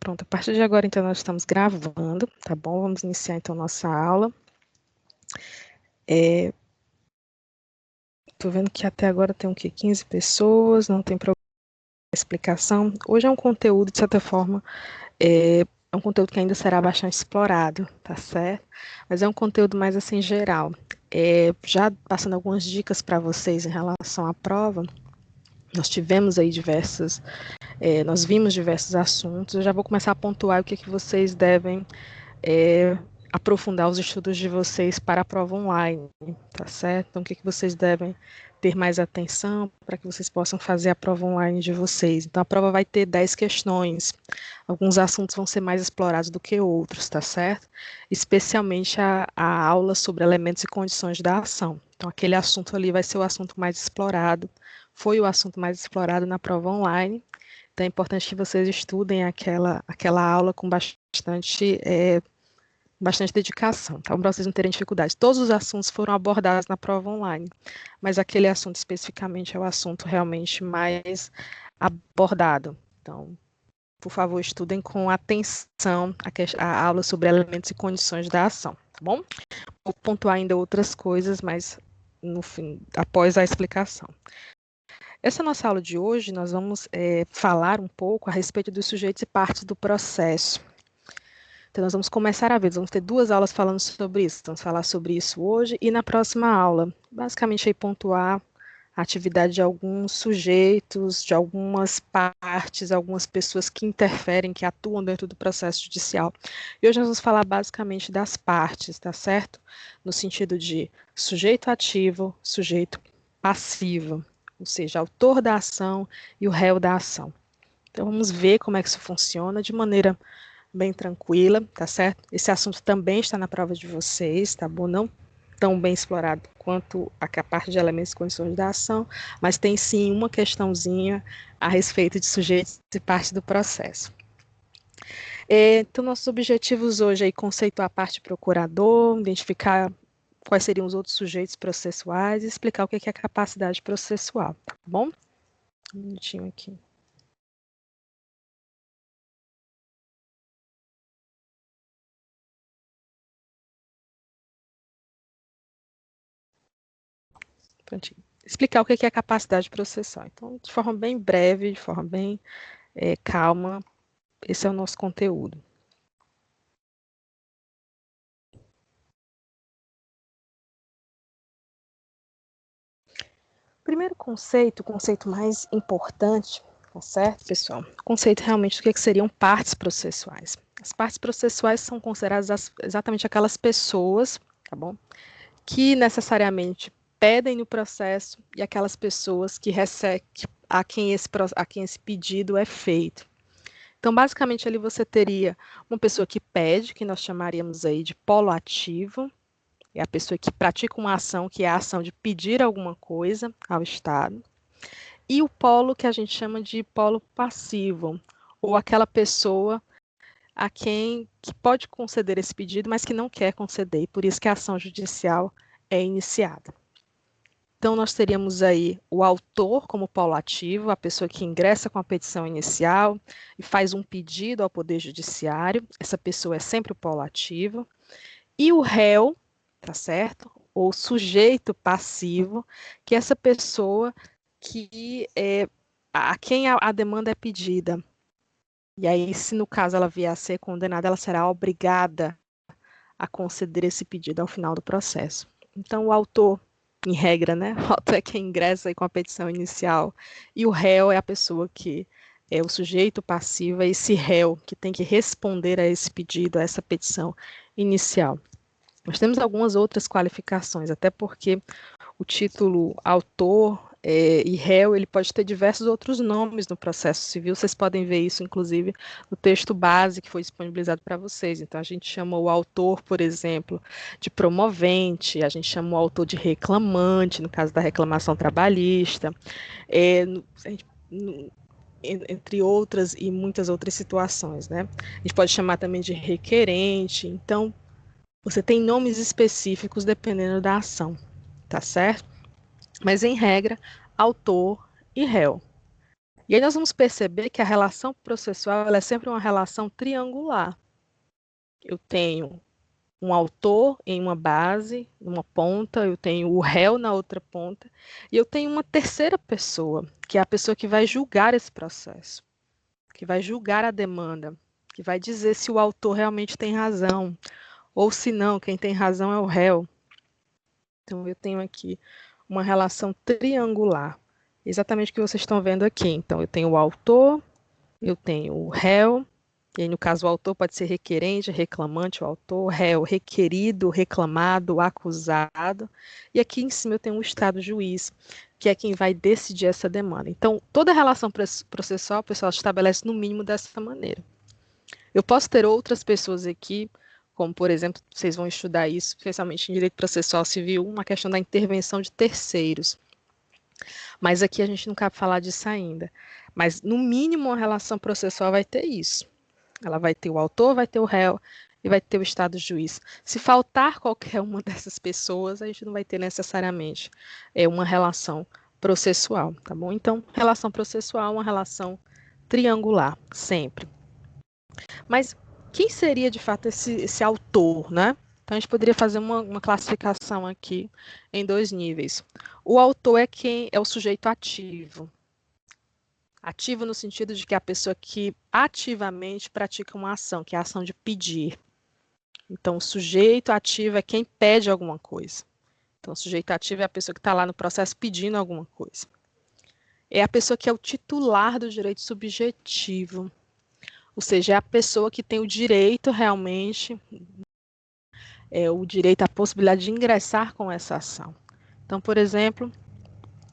Pronto, a partir de agora, então, nós estamos gravando, tá bom? Vamos iniciar, então, nossa aula. Tô vendo que até agora tem o quê? 15 pessoas, não tem problema de explicação. Hoje é um conteúdo, de certa forma, é um conteúdo que ainda será bastante explorado, tá certo? Mas é um conteúdo mais, assim, geral. Já passando algumas dicas para vocês em relação à prova, nós tivemos aí nós vimos diversos assuntos, eu já vou começar a pontuar o que vocês devem aprofundar os estudos de vocês para a prova online, tá certo? Então, o que vocês devem ter mais atenção para que vocês possam fazer a prova online de vocês. Então, a prova vai ter 10 questões. Alguns assuntos vão ser mais explorados do que outros, tá certo? Especialmente a aula sobre elementos e condições da ação. Então, aquele assunto ali vai ser o assunto mais explorado, foi o assunto mais explorado na prova online. Então, é importante que vocês estudem aquela aula com bastante dedicação, tá? Para vocês não terem dificuldade. Todos os assuntos foram abordados na prova online, mas aquele assunto especificamente é o assunto realmente mais abordado. Então, por favor, estudem com atenção a aula sobre elementos e condições da ação, tá bom? Vou pontuar ainda outras coisas, mas no fim, após a explicação. Essa nossa aula de hoje, nós vamos falar um pouco a respeito dos sujeitos e partes do processo. Então, nós vamos começar a ver, vamos ter 2 aulas falando sobre isso. Vamos falar sobre isso hoje e na próxima aula. Basicamente, aí pontuar a atividade de alguns sujeitos, de algumas partes, algumas pessoas que interferem, que atuam dentro do processo judicial. E hoje nós vamos falar basicamente das partes, tá certo? No sentido de sujeito ativo, sujeito passivo, ou seja, autor da ação e o réu da ação. Então, vamos ver como é que isso funciona de maneira bem tranquila, tá certo? Esse assunto também está na prova de vocês, tá bom? Não tão bem explorado quanto a parte de elementos e condições da ação, mas tem sim uma questãozinha a respeito de sujeitos e parte do processo. Então, nossos objetivos hoje é conceituar a parte procurador, identificar quais seriam os outros sujeitos processuais e explicar o que é a capacidade processual, tá bom? Um minutinho aqui. Prontinho. Explicar o que é a capacidade processual. Então, de forma bem breve, de forma bem calma, esse é o nosso conteúdo. Primeiro conceito, o conceito mais importante, tá certo, pessoal? O conceito realmente do que seriam partes processuais. As partes processuais são consideradas exatamente aquelas pessoas, tá bom? Que necessariamente pedem no processo e aquelas pessoas que recebem, a quem esse pedido é feito. Então, basicamente, ali você teria uma pessoa que pede, que nós chamaríamos aí de polo ativo, é a pessoa que pratica uma ação, que é a ação de pedir alguma coisa ao Estado, e o polo que a gente chama de polo passivo, ou aquela pessoa a quem que pode conceder esse pedido, mas que não quer conceder, e por isso que a ação judicial é iniciada. Então, nós teríamos aí o autor como polo ativo, a pessoa que ingressa com a petição inicial e faz um pedido ao Poder Judiciário, essa pessoa é sempre o polo ativo, e o réu, tá certo? Ou sujeito passivo, que é essa pessoa que a quem a demanda é pedida. E aí, se no caso ela vier a ser condenada, ela será obrigada a conceder esse pedido ao final do processo. Então, o autor, em regra, né? O autor é quem ingressa aí com a petição inicial, e o réu é a pessoa que é o sujeito passivo, é esse réu que tem que responder a esse pedido, a essa petição inicial. Nós temos algumas outras qualificações, até porque o título autor e réu, ele pode ter diversos outros nomes no processo civil, vocês podem ver isso, inclusive, no texto base que foi disponibilizado para vocês. Então, a gente chama o autor, por exemplo, de promovente, a gente chama o autor de reclamante, no caso da reclamação trabalhista, entre outras e muitas outras situações, né? A gente pode chamar também de requerente. Então, você tem nomes específicos dependendo da ação, tá certo? Mas, em regra, autor e réu. E aí nós vamos perceber que a relação processual ela é sempre uma relação triangular. Eu tenho um autor em uma base, numa ponta, eu tenho o réu na outra ponta, e eu tenho uma terceira pessoa, que é a pessoa que vai julgar esse processo, que vai julgar a demanda, que vai dizer se o autor realmente tem razão, ou se não, quem tem razão é o réu. Então, eu tenho aqui uma relação triangular, exatamente o que vocês estão vendo aqui. Então, eu tenho o autor, eu tenho o réu, e aí, no caso, o autor pode ser requerente, reclamante, o autor, réu, requerido, reclamado, acusado. E aqui em cima eu tenho o Estado juiz, que é quem vai decidir essa demanda. Então, toda relação processual, pessoal, estabelece no mínimo dessa maneira. Eu posso ter outras pessoas aqui, como, por exemplo, vocês vão estudar isso, especialmente em direito processual civil, uma questão da intervenção de terceiros. Mas aqui a gente não cabe falar disso ainda. Mas, no mínimo, a relação processual vai ter isso. Ela vai ter o autor, vai ter o réu e vai ter o Estado juiz. Se faltar qualquer uma dessas pessoas, a gente não vai ter necessariamente uma relação processual, tá bom? Então, relação processual é uma relação triangular, sempre. Mas quem seria de fato esse autor, né? Então a gente poderia fazer uma classificação aqui em dois níveis. O autor é quem é o sujeito ativo. Ativo no sentido de que é a pessoa que ativamente pratica uma ação, que é a ação de pedir. Então, o sujeito ativo é quem pede alguma coisa. Então, o sujeito ativo é a pessoa que está lá no processo pedindo alguma coisa. É a pessoa que é o titular do direito subjetivo. Ou seja, é a pessoa que tem o direito realmente, o direito, a possibilidade de ingressar com essa ação. Então, por exemplo,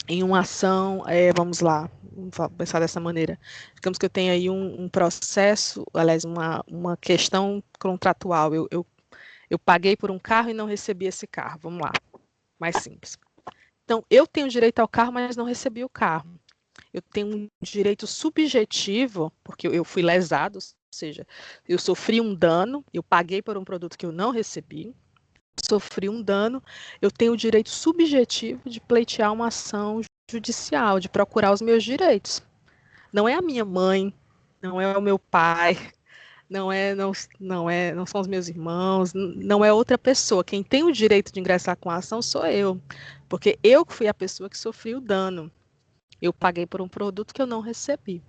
em uma ação, vamos lá, vamos pensar dessa maneira. Digamos que eu tenho aí um processo, aliás, uma questão contratual. Eu paguei por um carro e não recebi esse carro. Vamos lá, mais simples. Então, eu tenho direito ao carro, mas não recebi o carro. Eu tenho um direito subjetivo, porque eu fui lesado, ou seja, eu sofri um dano, eu paguei por um produto que eu não recebi, sofri um dano, eu tenho o direito subjetivo de pleitear uma ação judicial, de procurar os meus direitos. Não é a minha mãe, não é o meu pai, não são os meus irmãos, não é outra pessoa. Quem tem o direito de ingressar com a ação sou eu, porque eu fui a pessoa que sofri o dano. Eu paguei por um produto que eu não recebi.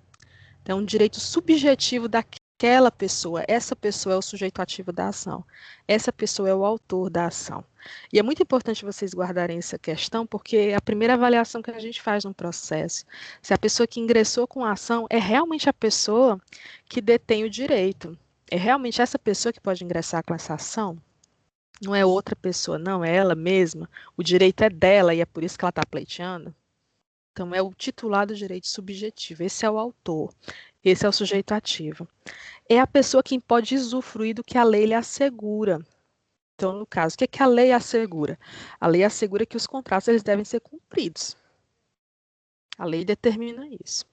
Então, é um direito subjetivo daquela pessoa. Essa pessoa é o sujeito ativo da ação. Essa pessoa é o autor da ação. E é muito importante vocês guardarem essa questão, porque é a primeira avaliação que a gente faz no processo. Se a pessoa que ingressou com a ação é realmente a pessoa que detém o direito. É realmente essa pessoa que pode ingressar com essa ação? Não é outra pessoa, não, é ela mesma. O direito é dela e é por isso que ela está pleiteando. Então, é o titular do direito subjetivo. Esse é o autor. Esse é o sujeito ativo. É a pessoa quem pode usufruir do que a lei lhe assegura. Então, no caso, o que, que a lei assegura? A lei assegura que os contratos eles devem ser cumpridos. A lei determina isso.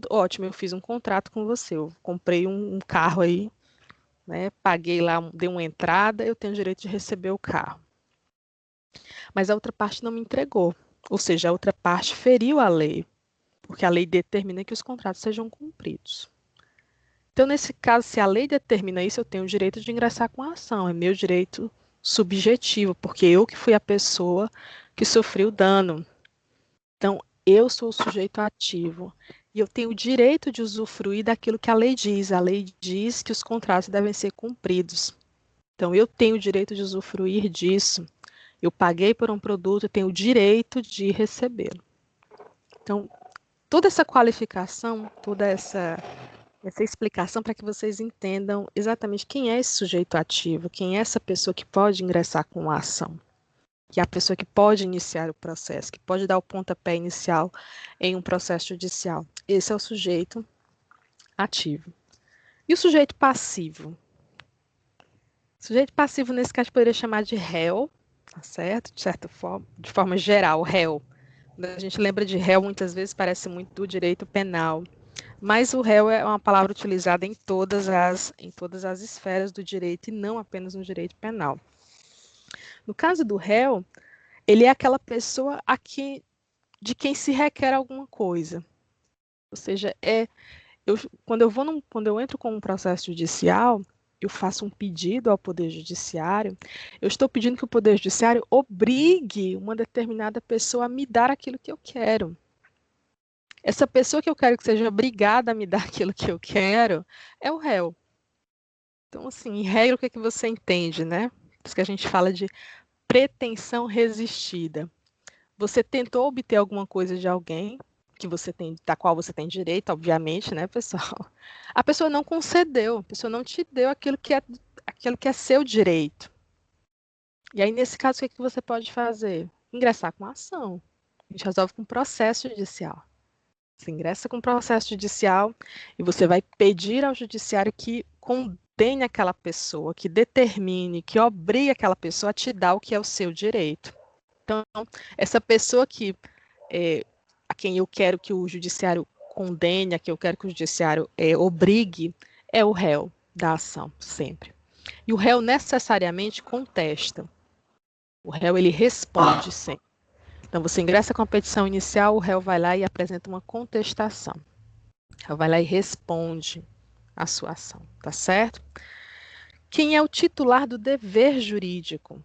Ótimo, eu fiz um contrato com você, eu comprei um carro aí, né, paguei lá, dei uma entrada, eu tenho o direito de receber o carro. Mas a outra parte não me entregou, ou seja, a outra parte feriu a lei, porque a lei determina que os contratos sejam cumpridos. Então, nesse caso, se a lei determina isso, eu tenho o direito de ingressar com a ação, é meu direito subjetivo, porque eu que fui a pessoa que sofreu o dano. Então, eu sou o sujeito ativo e eu tenho o direito de usufruir daquilo que a lei diz. A lei diz que os contratos devem ser cumpridos. Então, eu tenho o direito de usufruir disso. Eu paguei por um produto, eu tenho o direito de recebê-lo. Então, toda essa qualificação, toda essa explicação para que vocês entendam exatamente quem é esse sujeito ativo, quem é essa pessoa que pode ingressar com a ação, que é a pessoa que pode iniciar o processo, que pode dar o pontapé inicial em um processo judicial. Esse é o sujeito ativo. E o sujeito passivo? O sujeito passivo, nesse caso, poderia chamar de réu, tá certo? De forma geral, réu. Quando a gente lembra de réu, muitas vezes parece muito do direito penal. Mas o réu é uma palavra utilizada em todas as esferas do direito e não apenas no direito penal. No caso do réu, ele é aquela pessoa de quem se requer alguma coisa. Ou seja, quando eu entro com um processo judicial, eu faço um pedido ao Poder Judiciário, eu estou pedindo que o Poder Judiciário obrigue uma determinada pessoa a me dar aquilo que eu quero. Essa pessoa que eu quero que seja obrigada a me dar aquilo que eu quero é o réu. Então, assim, em regra, o que é que você entende, né? Por isso que a gente fala de pretensão resistida. Você tentou obter alguma coisa de alguém que você tem, da qual você tem direito, obviamente, né, pessoal? A pessoa não concedeu, a pessoa não te deu aquilo que é seu direito. E aí, nesse caso, o que é que você pode fazer? Ingressar com a ação. A gente resolve com processo judicial. Você ingressa com processo judicial e você vai pedir ao judiciário que condene aquela pessoa, que determine, que obrigue aquela pessoa a te dar o que é o seu direito. Então, essa pessoa a quem eu quero que o judiciário condene, a quem eu quero que o judiciário obrigue, é o réu da ação, sempre. E o réu necessariamente contesta. O réu, ele responde sempre. Então, você ingressa com a petição inicial, o réu vai lá e apresenta uma contestação. O réu vai lá e responde a sua ação, tá certo? Quem é o titular do dever jurídico?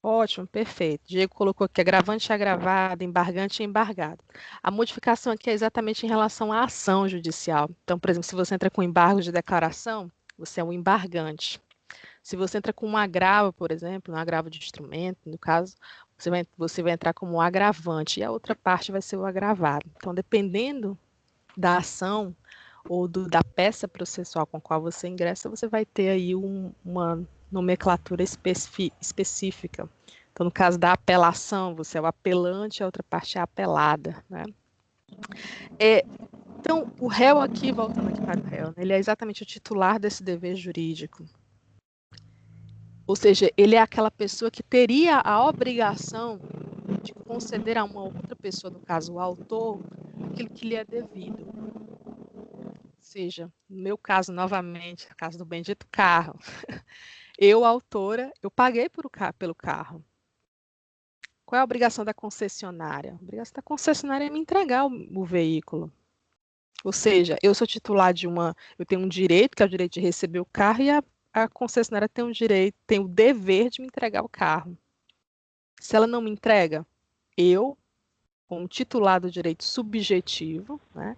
Ótimo, perfeito. Diego colocou aqui agravante e agravado, embargante e embargado. A modificação aqui é exatamente em relação à ação judicial. Então, por exemplo, se você entra com embargo de declaração, você é um embargante. Se você entra com um agravo, por exemplo, um agravo de instrumento, no caso, você vai entrar como um agravante e a outra parte vai ser o agravado. Então, dependendo da ação ou da peça processual com a qual você ingressa, você vai ter aí uma nomenclatura específica. Então, no caso da apelação, você é o apelante, a outra parte é a apelada, né? Então, o réu aqui, voltando aqui para o réu, ele é exatamente o titular desse dever jurídico. Ou seja, ele é aquela pessoa que teria a obrigação de conceder a uma outra pessoa, no caso o autor, aquilo que lhe é devido. Ou seja, no meu caso, novamente, no caso do bendito carro, eu, autora, eu paguei pelo carro. Qual é a obrigação da concessionária? A obrigação da concessionária é me entregar o veículo. Ou seja, eu sou titular eu tenho um direito, que é o direito de receber o carro, e a concessionária tem tem o dever de me entregar o carro. Se ela não me entrega, eu, como titular do direito subjetivo, né,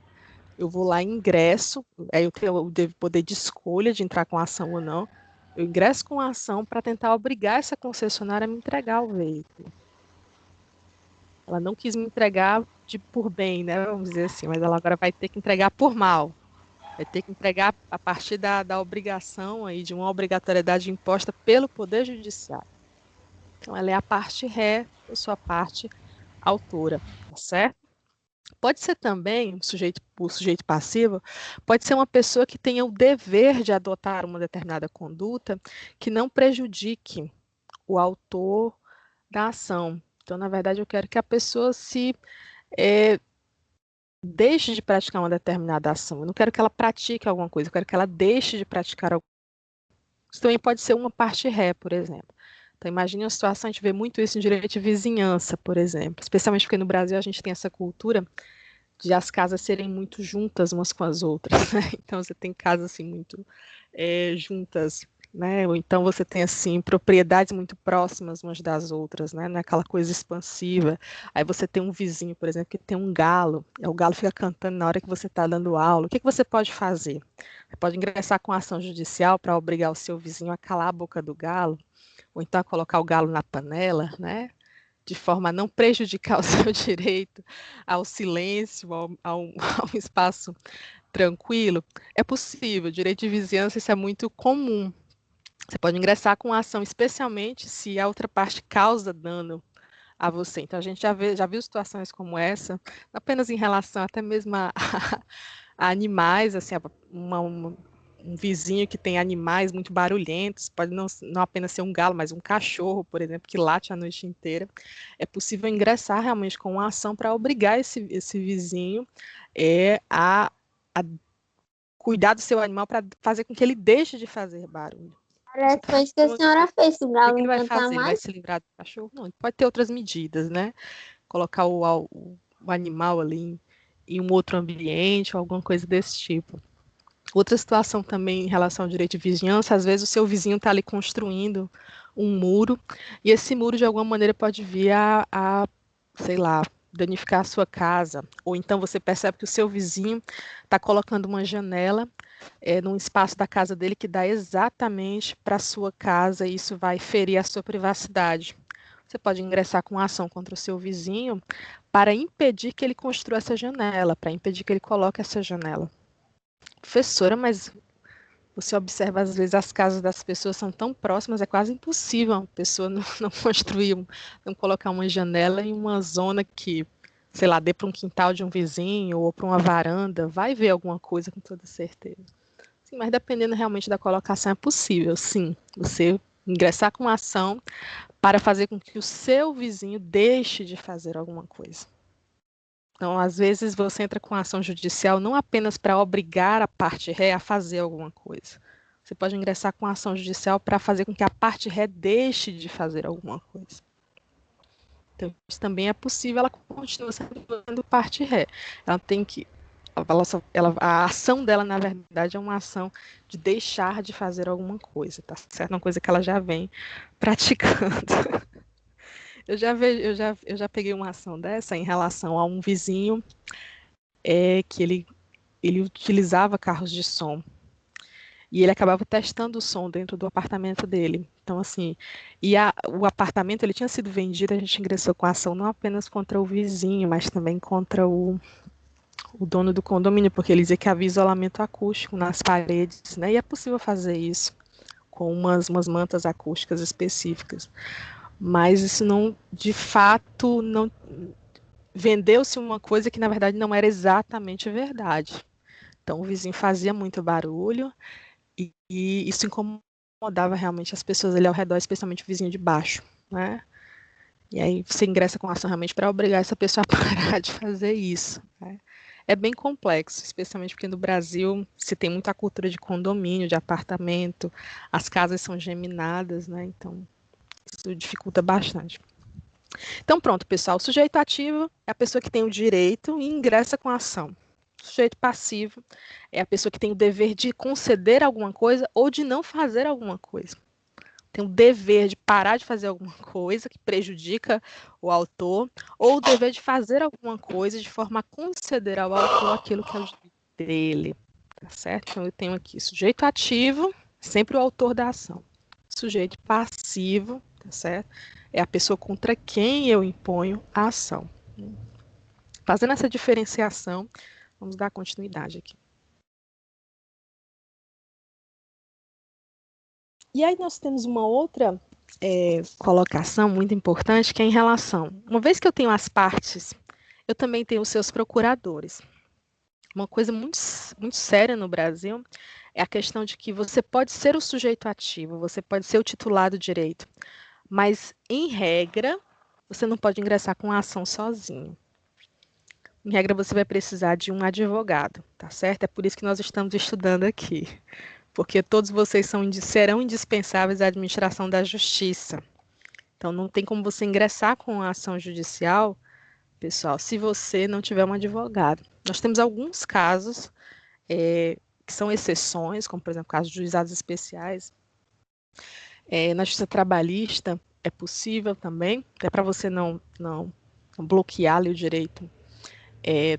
eu vou lá e ingresso, aí eu tenho o poder de escolha de entrar com a ação ou não, eu ingresso com a ação para tentar obrigar essa concessionária a me entregar o veículo. Ela não quis me entregar por bem, né, vamos dizer assim, mas ela agora vai ter que entregar por mal. Vai ter que entregar a partir da obrigação aí, de uma obrigatoriedade imposta pelo Poder Judiciário. Então, ela é a parte ré, eu sou a parte autora, tá certo? Pode ser também, o sujeito passivo, pode ser uma pessoa que tenha o dever de adotar uma determinada conduta que não prejudique o autor da ação. Então, na verdade, eu quero que a pessoa deixe de praticar uma determinada ação. Eu não quero que ela pratique alguma coisa, eu quero que ela deixe de praticar alguma coisa. Isso também pode ser uma parte ré, por exemplo. Então, imagine uma situação, a gente vê muito isso em direito de vizinhança, por exemplo. Especialmente porque no Brasil a gente tem essa cultura de as casas serem muito juntas umas com as outras, né? Então você tem casas assim muito juntas, né? Ou então você tem assim propriedades muito próximas umas das outras, né? Naquela coisa expansiva. Aí você tem um vizinho, por exemplo, que tem um galo, e o galo fica cantando na hora que você está dando aula. O que você pode fazer? Você pode ingressar com ação judicial para obrigar o seu vizinho a calar a boca do galo, ou então a colocar o galo na panela, né? De forma a não prejudicar o seu direito ao silêncio, ao espaço tranquilo, é possível. Direito de vizinhança, isso é muito comum. Você pode ingressar com ação, especialmente se a outra parte causa dano a você. Então, a gente já viu situações como essa, não apenas em relação até mesmo a animais, assim, um vizinho que tem animais muito barulhentos, pode não apenas ser um galo, mas um cachorro, por exemplo, que late a noite inteira. É possível ingressar realmente com uma ação para obrigar esse vizinho a cuidar do seu animal, para fazer com que ele deixe de fazer barulho. Parece que foi isso que a senhora fez, o O que galo ele não vai cantar fazer? Ele vai mais. se livrar do cachorro? Não, ele pode ter outras medidas, né? Colocar o animal ali em um outro ambiente, ou alguma coisa desse tipo. Outra situação também em relação ao direito de vizinhança, às vezes o seu vizinho está ali construindo um muro, e esse muro de alguma maneira pode vir sei lá, danificar a sua casa, ou então você percebe que o seu vizinho está colocando uma janela num espaço da casa dele que dá exatamente para a sua casa, e isso vai ferir a sua privacidade. Você pode ingressar com ação contra o seu vizinho para impedir que ele construa essa janela, para impedir que ele coloque essa janela. Professora, mas você observa, às vezes, as casas das pessoas são tão próximas, é quase impossível uma pessoa não construir, não colocar uma janela em uma zona que, sei lá, dê para um quintal de um vizinho ou para uma varanda, vai ver alguma coisa com toda certeza. Sim, mas dependendo realmente da colocação, é possível, sim, você ingressar com uma ação para fazer com que o seu vizinho deixe de fazer alguma coisa. Então, às vezes, você entra com ação judicial não apenas para obrigar a parte ré a fazer alguma coisa. Você pode ingressar com ação judicial para fazer com que a parte ré deixe de fazer alguma coisa. Então, isso também é possível, ela continua sendo parte ré. Ela tem que. A ação dela, na verdade, é uma ação de deixar de fazer alguma coisa, tá certo? Uma coisa que ela já vem praticando. Eu já peguei uma ação dessa em relação a um vizinho que ele utilizava carros de som e ele acabava testando o som dentro do apartamento dele. Então, assim, o apartamento ele tinha sido vendido, a gente ingressou com a ação não apenas contra o vizinho, mas também contra o dono do condomínio, porque ele dizia que havia isolamento acústico nas paredes, né? E é possível fazer isso com umas mantas acústicas específicas. Mas isso não, de fato, não vendeu-se uma coisa que na verdade não era exatamente verdade. Então o vizinho fazia muito barulho e isso incomodava realmente as pessoas ali ao redor, especialmente o vizinho de baixo, né? E aí você ingressa com ação realmente para obrigar essa pessoa a parar de fazer isso, né? É bem complexo, especialmente porque no Brasil se tem muita cultura de condomínio, de apartamento, as casas são geminadas, né? Então isso dificulta bastante. Então, pronto, pessoal. O sujeito ativo é a pessoa que tem o direito e ingressa com a ação. O sujeito passivo é a pessoa que tem o dever de conceder alguma coisa ou de não fazer alguma coisa. Tem o dever de parar de fazer alguma coisa que prejudica o autor, ou o dever de fazer alguma coisa de forma a conceder ao autor aquilo que é o direito dele. Tá certo? Então, eu tenho aqui sujeito ativo, sempre o autor da ação. Sujeito passivo, tá certo? É a pessoa contra quem eu imponho a ação. Fazendo essa diferenciação, vamos dar continuidade aqui. E aí nós temos uma outra colocação muito importante, que é em relação, uma vez que eu tenho as partes, eu também tenho os seus procuradores. Uma coisa muito, muito séria no Brasil é a questão de que você pode ser o sujeito ativo, você pode ser o titular do direito, mas, em regra, você não pode ingressar com a ação sozinho. Em regra, você vai precisar de um advogado, tá certo? É por isso que nós estamos estudando aqui, porque todos vocês serão indispensáveis à administração da justiça. Então, não tem como você ingressar com a ação judicial, pessoal, se você não tiver um advogado. Nós temos alguns casos que são exceções, como, por exemplo, casos de juizados especiais. Na justiça trabalhista é possível também, até para você não bloquear ali o direito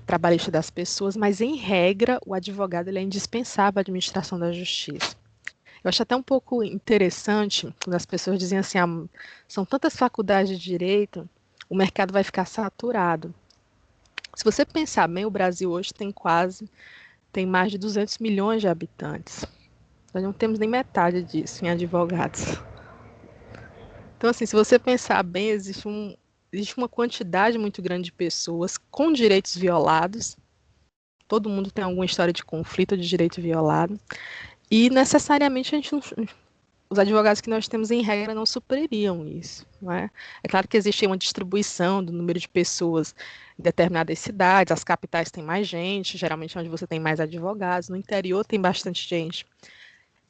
trabalhista das pessoas, mas, em regra, o advogado ele é indispensável à administração da justiça. Eu acho até um pouco interessante quando as pessoas dizem assim, são tantas faculdades de direito, o mercado vai ficar saturado. Se você pensar bem, o Brasil hoje tem mais de 200 milhões de habitantes. Nós não temos nem metade disso em advogados. Então, assim, se você pensar bem, existe uma quantidade muito grande de pessoas com direitos violados. Todo mundo tem alguma história de conflito de direito violado. E, necessariamente, os advogados que nós temos, em regra, não supririam isso. Não é? É claro que existe uma distribuição do número de pessoas em determinadas cidades, as capitais têm mais gente, geralmente é onde você tem mais advogados, no interior tem bastante gente.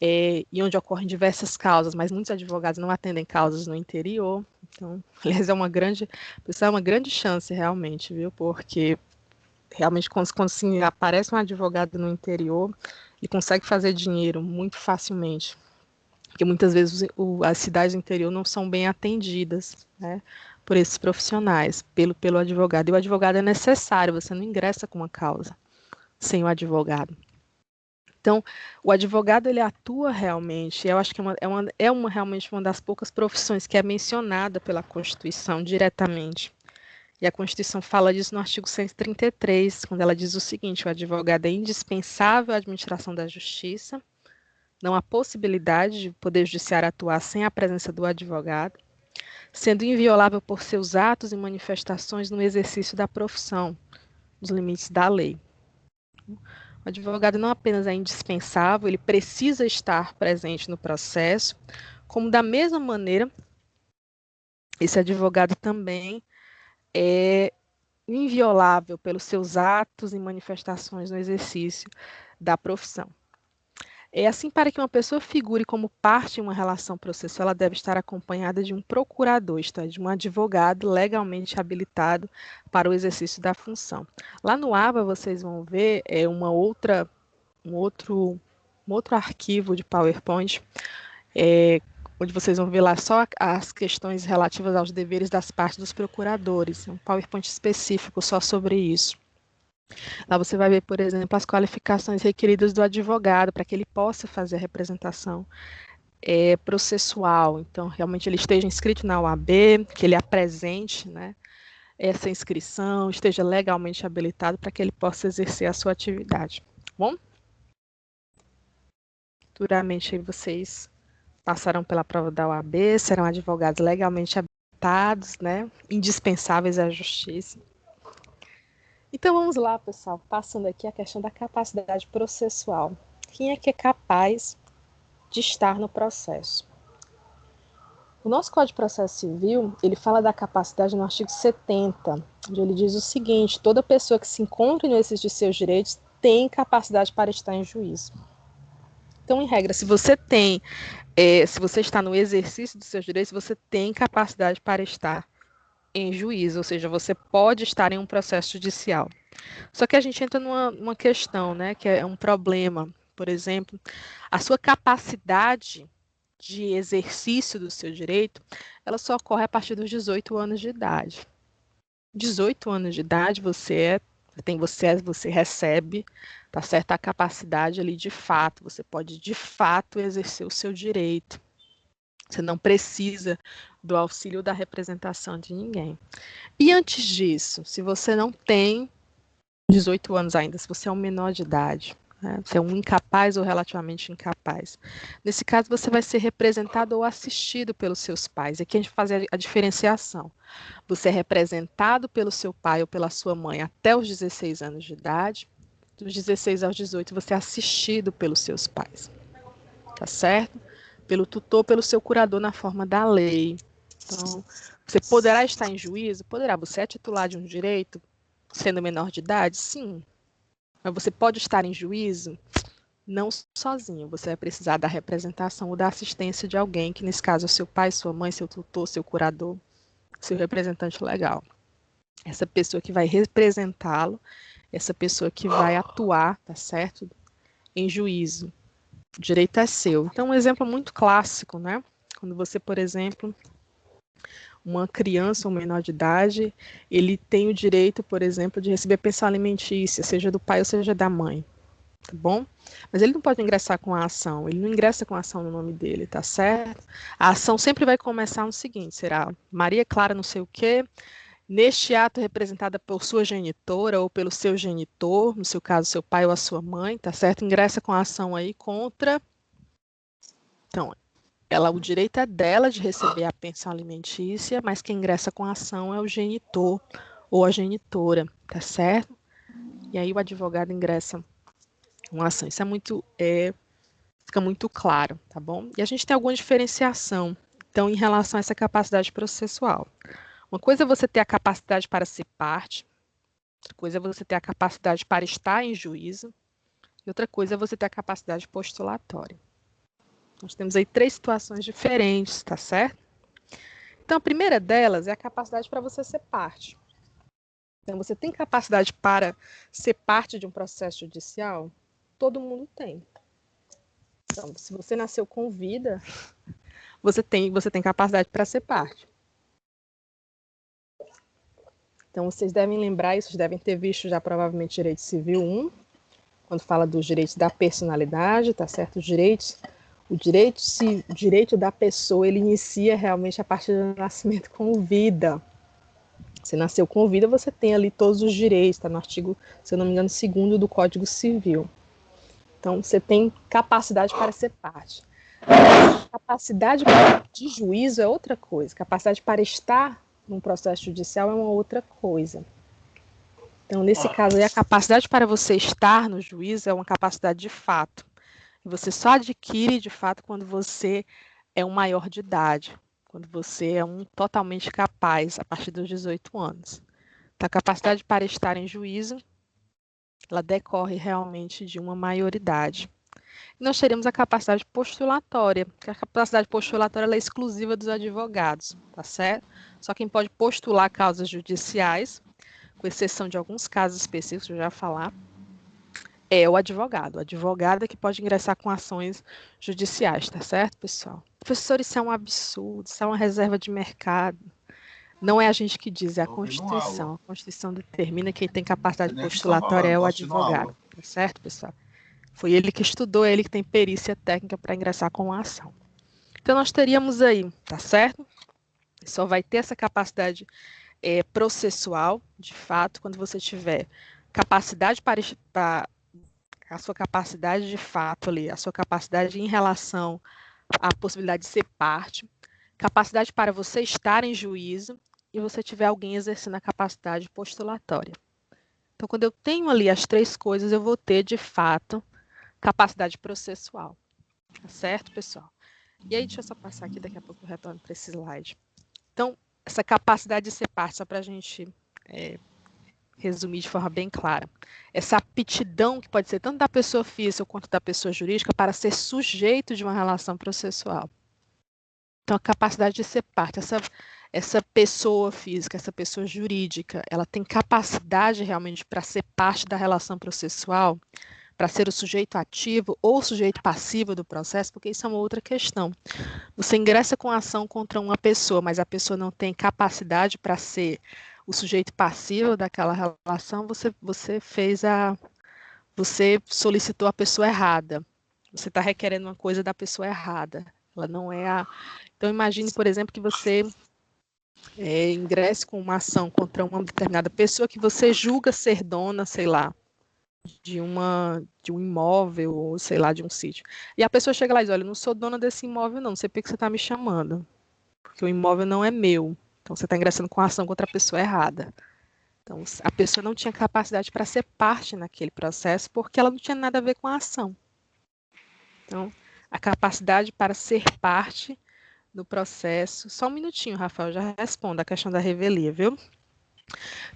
E onde ocorrem diversas causas, mas muitos advogados não atendem causas no interior. Então, aliás, é uma grande chance realmente, viu? Porque realmente, quando assim, aparece um advogado no interior, ele consegue fazer dinheiro muito facilmente. Porque muitas vezes as cidades do interior não são bem atendidas, né, por esses profissionais, pelo advogado. E o advogado é necessário, você não ingressa com uma causa sem o advogado. Então, o advogado, ele atua realmente, eu acho que realmente uma das poucas profissões que é mencionada pela Constituição diretamente. E a Constituição fala disso no artigo 133, quando ela diz o seguinte: o advogado é indispensável à administração da justiça, não há possibilidade de o Poder Judiciário atuar sem a presença do advogado, sendo inviolável por seus atos e manifestações no exercício da profissão, nos limites da lei. O advogado não apenas é indispensável, ele precisa estar presente no processo, como da mesma maneira, esse advogado também é inviolável pelos seus atos e manifestações no exercício da profissão. É assim, para que uma pessoa figure como parte em uma relação processual, ela deve estar acompanhada de um procurador, isto é, de um advogado legalmente habilitado para o exercício da função. Lá no ABA vocês vão ver um outro arquivo de PowerPoint, onde vocês vão ver lá só as questões relativas aos deveres das partes dos procuradores, um PowerPoint específico só sobre isso. Lá você vai ver, por exemplo, as qualificações requeridas do advogado para que ele possa fazer a representação processual. Então, realmente ele esteja inscrito na OAB, que ele apresente, né, essa inscrição, esteja legalmente habilitado para que ele possa exercer a sua atividade. Bom? Futuramente aí vocês passarão pela prova da OAB, serão advogados legalmente habilitados, né, indispensáveis à justiça. Então vamos lá, pessoal, passando aqui a questão da capacidade processual. Quem é que é capaz de estar no processo? O nosso Código de Processo Civil, ele fala da capacidade no artigo 70, onde ele diz o seguinte: toda pessoa que se encontre no exercício de seus direitos tem capacidade para estar em juízo. Então, em regra, se você está no exercício dos seus direitos, você tem capacidade para estar em juízo, ou seja, você pode estar em um processo judicial. Só que a gente entra numa questão, né, que é um problema. Por exemplo, a sua capacidade de exercício do seu direito, ela só ocorre a partir dos 18 anos de idade. 18 anos de idade, você recebe, tá certo, a capacidade ali de fato, você pode de fato exercer o seu direito. Você não precisa do auxílio da representação de ninguém. E antes disso, se você não tem 18 anos ainda, se você é um menor de idade, né, você é um incapaz ou relativamente incapaz. Nesse caso, você vai ser representado ou assistido pelos seus pais. Aqui a gente faz a diferenciação. Você é representado pelo seu pai ou pela sua mãe até os 16 anos de idade. Dos 16 aos 18, você é assistido pelos seus pais. Tá certo? Pelo tutor, pelo seu curador na forma da lei. Então, você poderá estar em juízo? Poderá. Você é titular de um direito? Sendo menor de idade? Sim. Mas você pode estar em juízo? Não sozinho. Você vai precisar da representação ou da assistência de alguém, que nesse caso é seu pai, sua mãe, seu tutor, seu curador, seu representante legal. Essa pessoa que vai representá-lo, essa pessoa que vai atuar, tá certo? Em juízo. O direito é seu. Então, um exemplo muito clássico, né? Quando você, por exemplo, uma criança ou menor de idade, ele tem o direito, por exemplo, de receber pensão alimentícia, seja do pai ou seja da mãe, tá bom? Mas ele não pode ingressar com a ação, ele não ingressa com a ação no nome dele, tá certo? A ação sempre vai começar no seguinte, será Maria Clara não sei o quê, neste ato representada por sua genitora ou pelo seu genitor, no seu caso, seu pai ou a sua mãe, tá certo? Ingressa com a ação aí contra... Então, o direito é dela de receber a pensão alimentícia, mas quem ingressa com a ação é o genitor ou a genitora, tá certo? E aí o advogado ingressa com a ação. Isso fica muito claro, tá bom? E a gente tem alguma diferenciação, então, em relação a essa capacidade processual. Uma coisa é você ter a capacidade para ser parte, outra coisa é você ter a capacidade para estar em juízo, e outra coisa é você ter a capacidade postulatória. Nós temos aí 3 situações diferentes, tá certo? Então, a primeira delas é a capacidade para você ser parte. Então, você tem capacidade para ser parte de um processo judicial? Todo mundo tem. Então, se você nasceu com vida, você tem capacidade para ser parte. Então, vocês devem lembrar isso, vocês devem ter visto já provavelmente Direito Civil 1, quando fala dos direitos da personalidade, tá certo? O direito da pessoa, ele inicia realmente a partir do nascimento com vida. Você nasceu com vida, você tem ali todos os direitos, está no artigo, se eu não me engano, 2º do Código Civil. Então, você tem capacidade para ser parte. Capacidade de juízo é outra coisa. Capacidade para estar num processo judicial é uma outra coisa. Então, nesse caso aí, a capacidade para você estar no juízo é uma capacidade de fato. E você só adquire, de fato, quando você é um maior de idade, quando você é um totalmente capaz, a partir dos 18 anos. Então, a capacidade para estar em juízo, ela decorre realmente de uma maioridade. E nós teremos a capacidade postulatória, que a capacidade postulatória ela é exclusiva dos advogados, tá certo? Só quem pode postular causas judiciais, com exceção de alguns casos específicos, que eu já vou falar, é o advogado. O advogado é que pode ingressar com ações judiciais, tá certo, pessoal? Professor, isso é um absurdo, isso é uma reserva de mercado. Não é a gente que diz, é a Constituição. A Constituição determina que quem tem capacidade postulatória é o advogado, tá certo, pessoal? Foi ele que estudou, é ele que tem perícia técnica para ingressar com a ação. Então, nós teríamos aí, tá certo? Só vai ter essa capacidade processual, de fato, quando você tiver capacidade para a sua capacidade de fato ali, a sua capacidade em relação à possibilidade de ser parte, capacidade para você estar em juízo e você tiver alguém exercendo a capacidade postulatória. Então, quando eu tenho ali as 3 coisas, eu vou ter, de fato, capacidade processual. Tá certo, pessoal? E aí, deixa eu só passar aqui, daqui a pouco eu retorno para esse slide. Então, essa capacidade de ser parte, só para a gente resumir de forma bem clara. Essa aptidão que pode ser tanto da pessoa física quanto da pessoa jurídica para ser sujeito de uma relação processual. Então, a capacidade de ser parte, essa pessoa física, essa pessoa jurídica, ela tem capacidade realmente para ser parte da relação processual, para ser o sujeito ativo ou o sujeito passivo do processo, porque isso é uma outra questão. Você ingressa com a ação contra uma pessoa, mas a pessoa não tem capacidade para ser o sujeito passivo daquela relação, você solicitou a pessoa errada. Você está requerendo uma coisa da pessoa errada. Ela não é a. Então, imagine, por exemplo, que você ingresse com uma ação contra uma determinada pessoa que você julga ser dona, sei lá, de um imóvel, ou sei lá, de um sítio. E a pessoa chega lá e diz, olha, eu não sou dona desse imóvel, não sei por que você está me chamando, porque o imóvel não é meu. Então, você está ingressando com a ação contra a pessoa errada. Então, a pessoa não tinha capacidade para ser parte naquele processo, porque ela não tinha nada a ver com a ação. Então, a capacidade para ser parte no processo. Só um minutinho, Rafael, já respondo a questão da revelia, viu?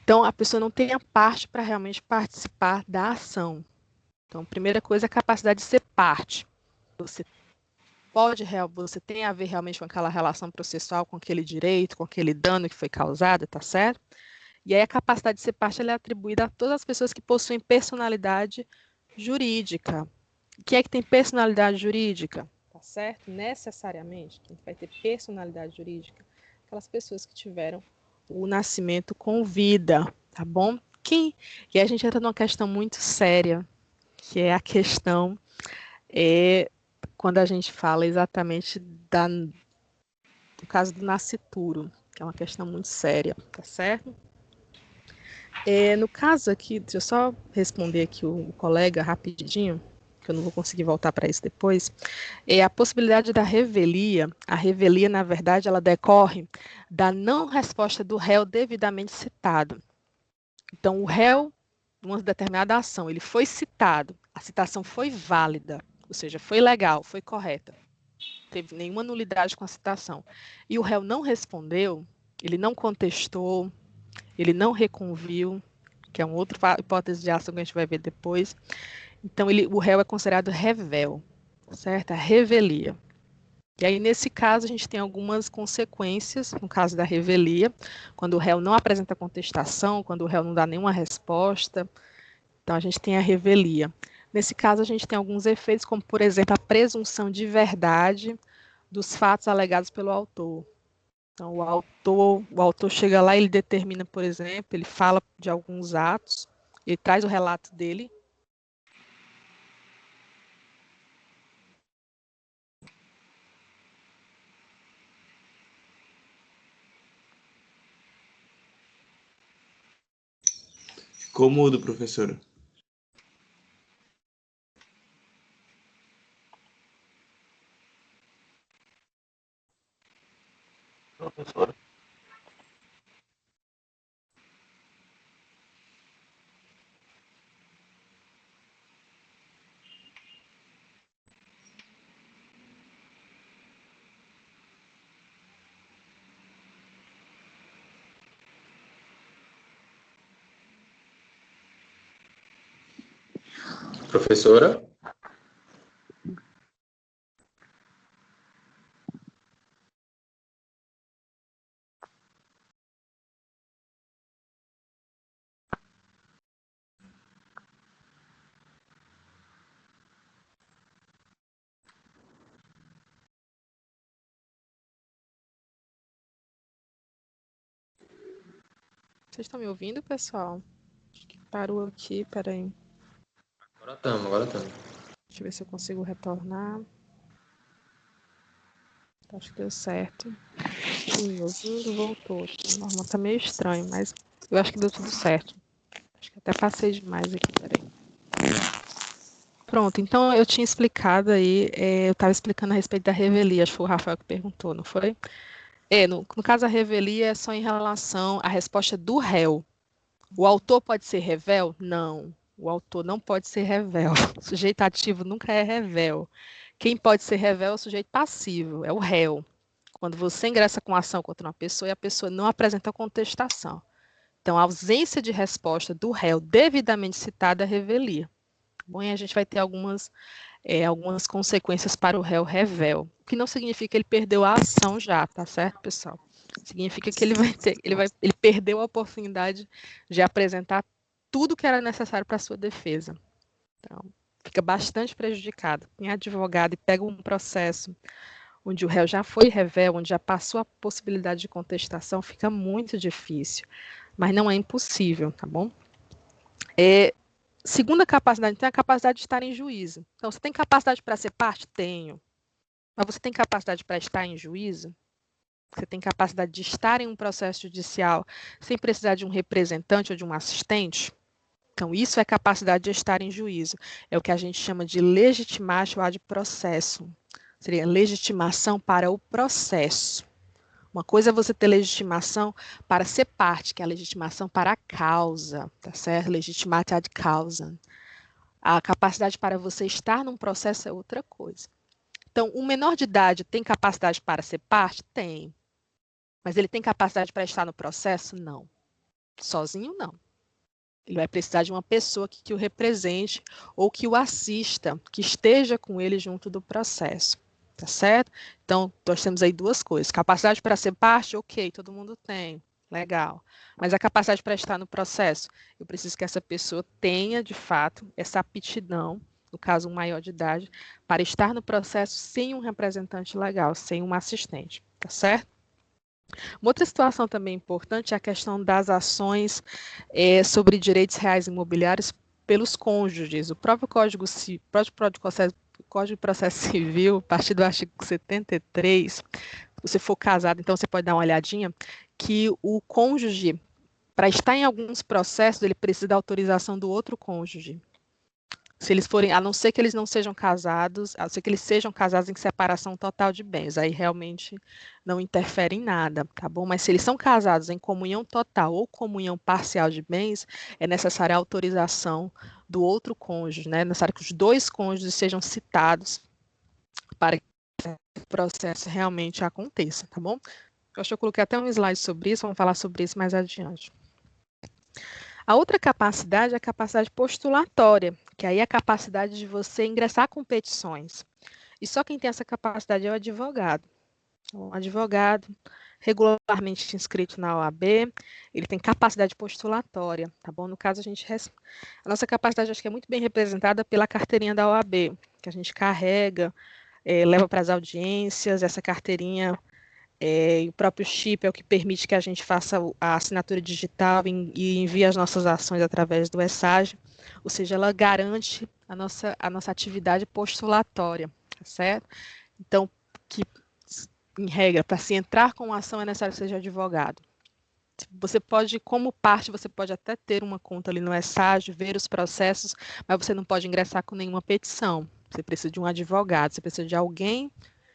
Então, a pessoa não tem a parte para realmente participar da ação. Então, a primeira coisa é a capacidade de ser parte. Você tem a ver realmente com aquela relação processual, com aquele direito, com aquele dano que foi causado, tá certo? E aí a capacidade de ser parte ela é atribuída a todas as pessoas que possuem personalidade jurídica. Quem é que tem personalidade jurídica? Tá certo? Necessariamente, quem vai ter personalidade jurídica? Aquelas pessoas que tiveram o nascimento com vida, tá bom? E aí a gente entra numa questão muito séria, que é a questão quando a gente fala exatamente do caso do nascituro, que é uma questão muito séria, tá certo? No caso aqui, deixa eu só responder aqui o colega rapidinho, que eu não vou conseguir voltar para isso depois, a possibilidade da revelia. A revelia, na verdade, ela decorre da não resposta do réu devidamente citado. Então, o réu, numa determinada ação, ele foi citado, a citação foi válida, ou seja, foi legal, foi correta, não teve nenhuma nulidade com a citação, e o réu não respondeu, ele não contestou, ele não reconviu, que é uma outra hipótese de ação que a gente vai ver depois. Então, o réu é considerado revel, certo? A revelia. E aí, nesse caso, a gente tem algumas consequências, no caso da revelia, quando o réu não apresenta contestação, quando o réu não dá nenhuma resposta, então a gente tem a revelia. Nesse caso, a gente tem alguns efeitos, como, por exemplo, a presunção de verdade dos fatos alegados pelo autor. Então, o autor chega lá e ele determina, por exemplo, ele fala de alguns atos, ele traz o relato dele. Ficou mudo, professora. Professora. Professora? Vocês estão me ouvindo, pessoal? Acho que parou aqui, peraí. Agora estamos. Deixa eu ver se eu consigo retornar. Acho que deu certo. Sim, ouvindo, voltou. O normal tá meio estranho, mas eu acho que deu tudo certo. Acho que até passei demais aqui, peraí. Pronto, então eu tinha explicado aí, eu estava explicando a respeito da revelia, acho que foi o Rafael que perguntou, não foi? No caso, a revelia é só em relação à resposta do réu. O autor pode ser revel? Não. O autor não pode ser revel. O sujeito ativo nunca é revel. Quem pode ser revel é o sujeito passivo, é o réu. Quando você ingressa com ação contra uma pessoa e a pessoa não apresenta contestação. Então, a ausência de resposta do réu devidamente citada é revelia. Bom, e a gente vai ter algumas consequências para o réu revel, o que não significa que ele perdeu a ação já, tá certo, pessoal? Significa que ele perdeu a oportunidade de apresentar tudo que era necessário para a sua defesa. Então, fica bastante prejudicado. Quem é advogado e pega um processo onde o réu já foi revel, onde já passou a possibilidade de contestação, fica muito difícil, mas não é impossível, tá bom? Segunda capacidade, tem a capacidade de estar em juízo. Então, você tem capacidade para ser parte? Tenho. Mas você tem capacidade para estar em juízo? Você tem capacidade de estar em um processo judicial sem precisar de um representante ou de um assistente? Então, isso é capacidade de estar em juízo. É o que a gente chama de legitimatio ad processo. Seria legitimação para o processo. Uma coisa é você ter legitimação para ser parte, que é a legitimação para a causa, tá certo? Legitimate ad causa. A capacidade para você estar num processo é outra coisa. Então, um menor de idade tem capacidade para ser parte? Tem. Mas ele tem capacidade para estar no processo? Não. Sozinho, não. Ele vai precisar de uma pessoa que o represente ou que o assista, que esteja com ele junto do processo. Tá certo? Então, nós temos aí duas coisas. Capacidade para ser parte, ok, todo mundo tem. Legal. Mas a capacidade para estar no processo, eu preciso que essa pessoa tenha, de fato, essa aptidão, no caso, um maior de idade, para estar no processo sem um representante legal, sem um assistente. Tá certo? Uma outra situação também importante é a questão das ações sobre direitos reais imobiliários pelos cônjuges. O próprio Código de Processo Civil, a partir do artigo 73, se você for casado, então você pode dar uma olhadinha, que o cônjuge, para estar em alguns processos, ele precisa da autorização do outro cônjuge. Se eles forem, a não ser que eles não sejam casados, a não ser que eles sejam casados em separação total de bens, aí realmente não interfere em nada, tá bom? Mas se eles são casados em comunhão total ou comunhão parcial de bens, é necessária a autorização do outro cônjuge, né? É necessário que os dois cônjuges sejam citados para que o processo realmente aconteça, tá bom? Eu acho que eu coloquei até um slide sobre isso, vamos falar sobre isso mais adiante. A outra capacidade é a capacidade postulatória, que aí é a capacidade de você ingressar com petições. E só quem tem essa capacidade é o advogado. Um advogado regularmente inscrito na OAB, ele tem capacidade postulatória, tá bom? No caso, a nossa capacidade acho que é muito bem representada pela carteirinha da OAB, que a gente carrega, leva para as audiências, essa carteirinha e o próprio chip é o que permite que a gente faça a assinatura digital e envie as nossas ações através do ESAGE, ou seja, ela garante a nossa atividade postulatória, tá certo? Então, que em regra, para se entrar com uma ação é necessário que seja advogado. Você pode, como parte, você pode até ter uma conta ali no ESAGE, ver os processos, mas você não pode ingressar com nenhuma petição. Você precisa de um advogado, você precisa de alguém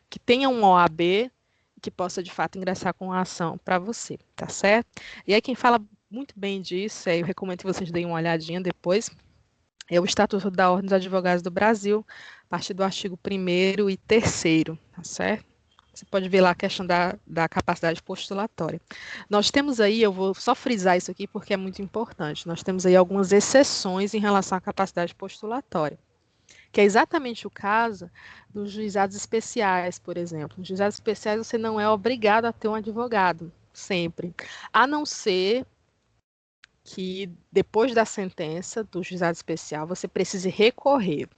que tenha um OAB que possa, de fato, ingressar com a ação para você, tá certo? E aí quem fala muito bem disso, eu recomendo que vocês deem uma olhadinha depois, é o Estatuto da Ordem dos Advogados do Brasil, a partir do artigo 1º e 3º, tá certo? Você pode ver lá a questão da capacidade postulatória. Nós temos aí, eu vou só frisar isso aqui porque é muito importante, nós temos aí algumas exceções em relação à capacidade postulatória, que é exatamente o caso dos juizados especiais, por exemplo. Nos juizados especiais você não é obrigado a ter um advogado, sempre, a não ser que depois da sentença do juizado especial você precise recorrer.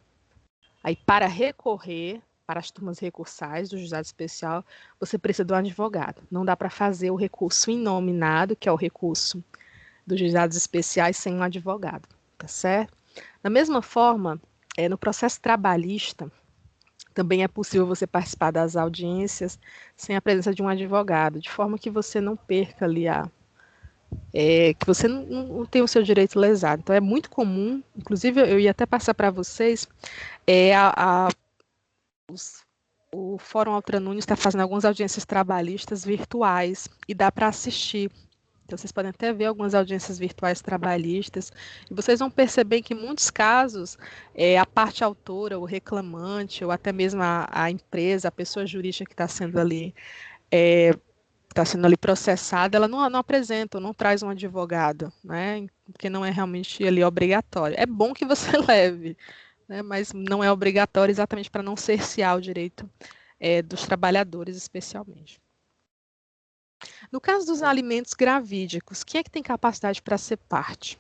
Aí, para recorrer, para as turmas recursais do juizado especial, você precisa de um advogado. Não dá para fazer o recurso inominado, que é o recurso dos juizados especiais, sem um advogado, tá certo? Da mesma forma, no processo trabalhista, também é possível você participar das audiências sem a presença de um advogado, de forma que você não perca ali que você não tem o seu direito lesado. Então, é muito comum, inclusive eu ia até passar para vocês, o Fórum Altra Nunes está fazendo algumas audiências trabalhistas virtuais e dá para assistir. Então, vocês podem até ver algumas audiências virtuais trabalhistas e vocês vão perceber que em muitos casos a parte autora, o reclamante, ou até mesmo a empresa, a pessoa jurídica que está sendo ali processada, ela não apresenta, ou não traz um advogado, né? Porque não é realmente ali obrigatório. É bom que você leve, né, mas não é obrigatório exatamente para não cercear o direito dos trabalhadores, especialmente. No caso dos alimentos gravídicos, quem é que tem capacidade para ser parte?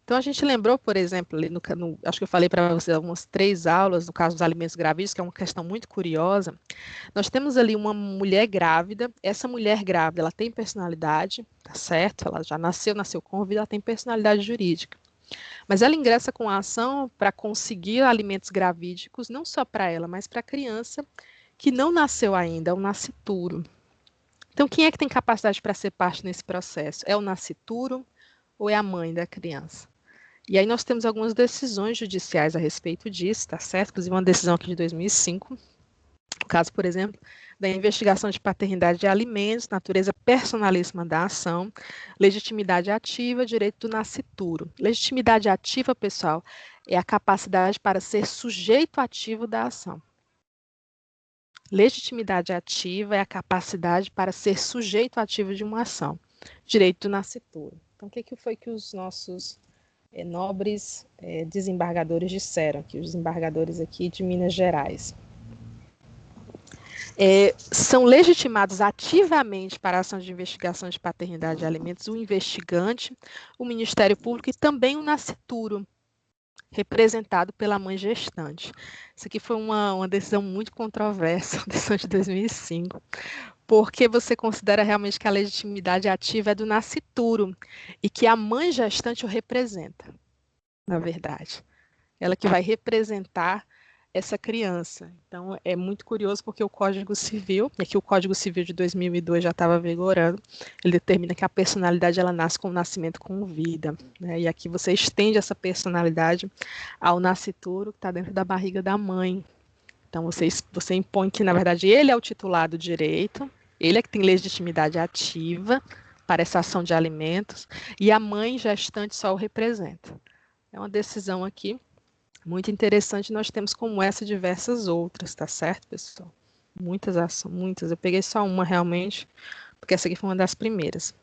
Então, a gente lembrou, por exemplo, acho que eu falei para vocês algumas 3 aulas, no caso dos alimentos gravídicos, que é uma questão muito curiosa. Nós temos ali uma mulher grávida, essa mulher grávida, ela tem personalidade, tá certo? Ela já nasceu com vida, ela tem personalidade jurídica. Mas ela ingressa com a ação para conseguir alimentos gravídicos, não só para ela, mas para a criança que não nasceu ainda, é o nascituro. Então, quem é que tem capacidade para ser parte nesse processo? É o nascituro ou é a mãe da criança? E aí nós temos algumas decisões judiciais a respeito disso, tá certo? Inclusive uma decisão aqui de 2005, no caso, por exemplo, da investigação de paternidade de alimentos, natureza personalíssima da ação, legitimidade ativa, direito do nascituro. Legitimidade ativa, pessoal, é a capacidade para ser sujeito ativo da ação. Legitimidade ativa é a capacidade para ser sujeito ativo de uma ação. Direito do nascituro. Então, o que foi que os nossos nobres desembargadores disseram, que os desembargadores aqui de Minas Gerais? São legitimados ativamente para a ação de investigação de paternidade de alimentos o investigante, o Ministério Público e também o nascituro, representado pela mãe gestante. Isso aqui foi uma decisão muito controversa, a decisão de 2005, porque você considera realmente que a legitimidade ativa é do nascituro e que a mãe gestante o representa, na verdade. Ela que vai representar essa criança. Então, é muito curioso porque o Código Civil, e aqui o Código Civil de 2002 já estava vigorando, ele determina que a personalidade ela nasce com o nascimento com vida, né? E aqui você estende essa personalidade ao nascituro que está dentro da barriga da mãe. Então, você impõe que, na verdade, ele é o titular do direito, ele é que tem legitimidade ativa para essa ação de alimentos, e a mãe gestante só o representa. É uma decisão aqui muito interessante, nós temos como essa diversas outras, tá certo, pessoal? Muitas ações, muitas. Eu peguei só uma realmente, porque essa aqui foi uma das primeiras.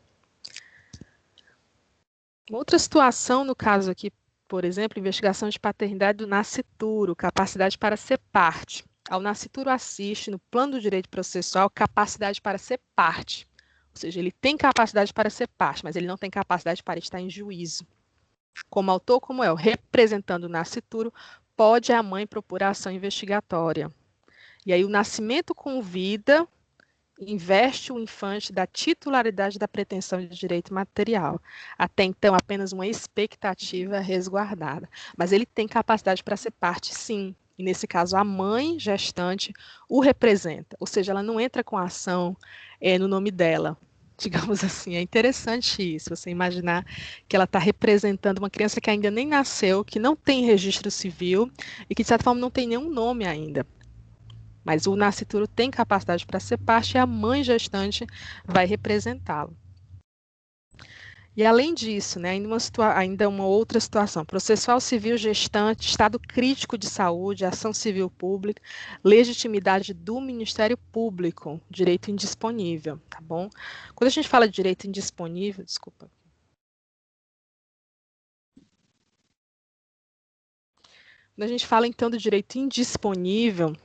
Outra situação, no caso aqui, por exemplo, investigação de paternidade do nascituro, capacidade para ser parte. Ao nascituro assiste, no plano do direito processual, capacidade para ser parte. Ou seja, ele tem capacidade para ser parte, mas ele não tem capacidade para estar em juízo. Como autor, como é, representando o nascituro, pode a mãe propor a ação investigatória. E aí o nascimento com vida investe o infante da titularidade da pretensão de direito material. Até então, apenas uma expectativa resguardada. Mas ele tem capacidade para ser parte, sim. E nesse caso, a mãe gestante o representa. Ou seja, ela não entra com a ação no nome dela. Digamos assim, é interessante isso, você imaginar que ela está representando uma criança que ainda nem nasceu, que não tem registro civil e que, de certa forma, não tem nenhum nome ainda. Mas o nascituro tem capacidade para ser parte e a mãe gestante vai representá-lo. E além disso, né, ainda uma outra situação, processual civil gestante, estado crítico de saúde, ação civil pública, legitimidade do Ministério Público, direito indisponível, tá bom? Quando a gente fala de direito indisponível, desculpa. Quando a gente fala então do direito indisponível,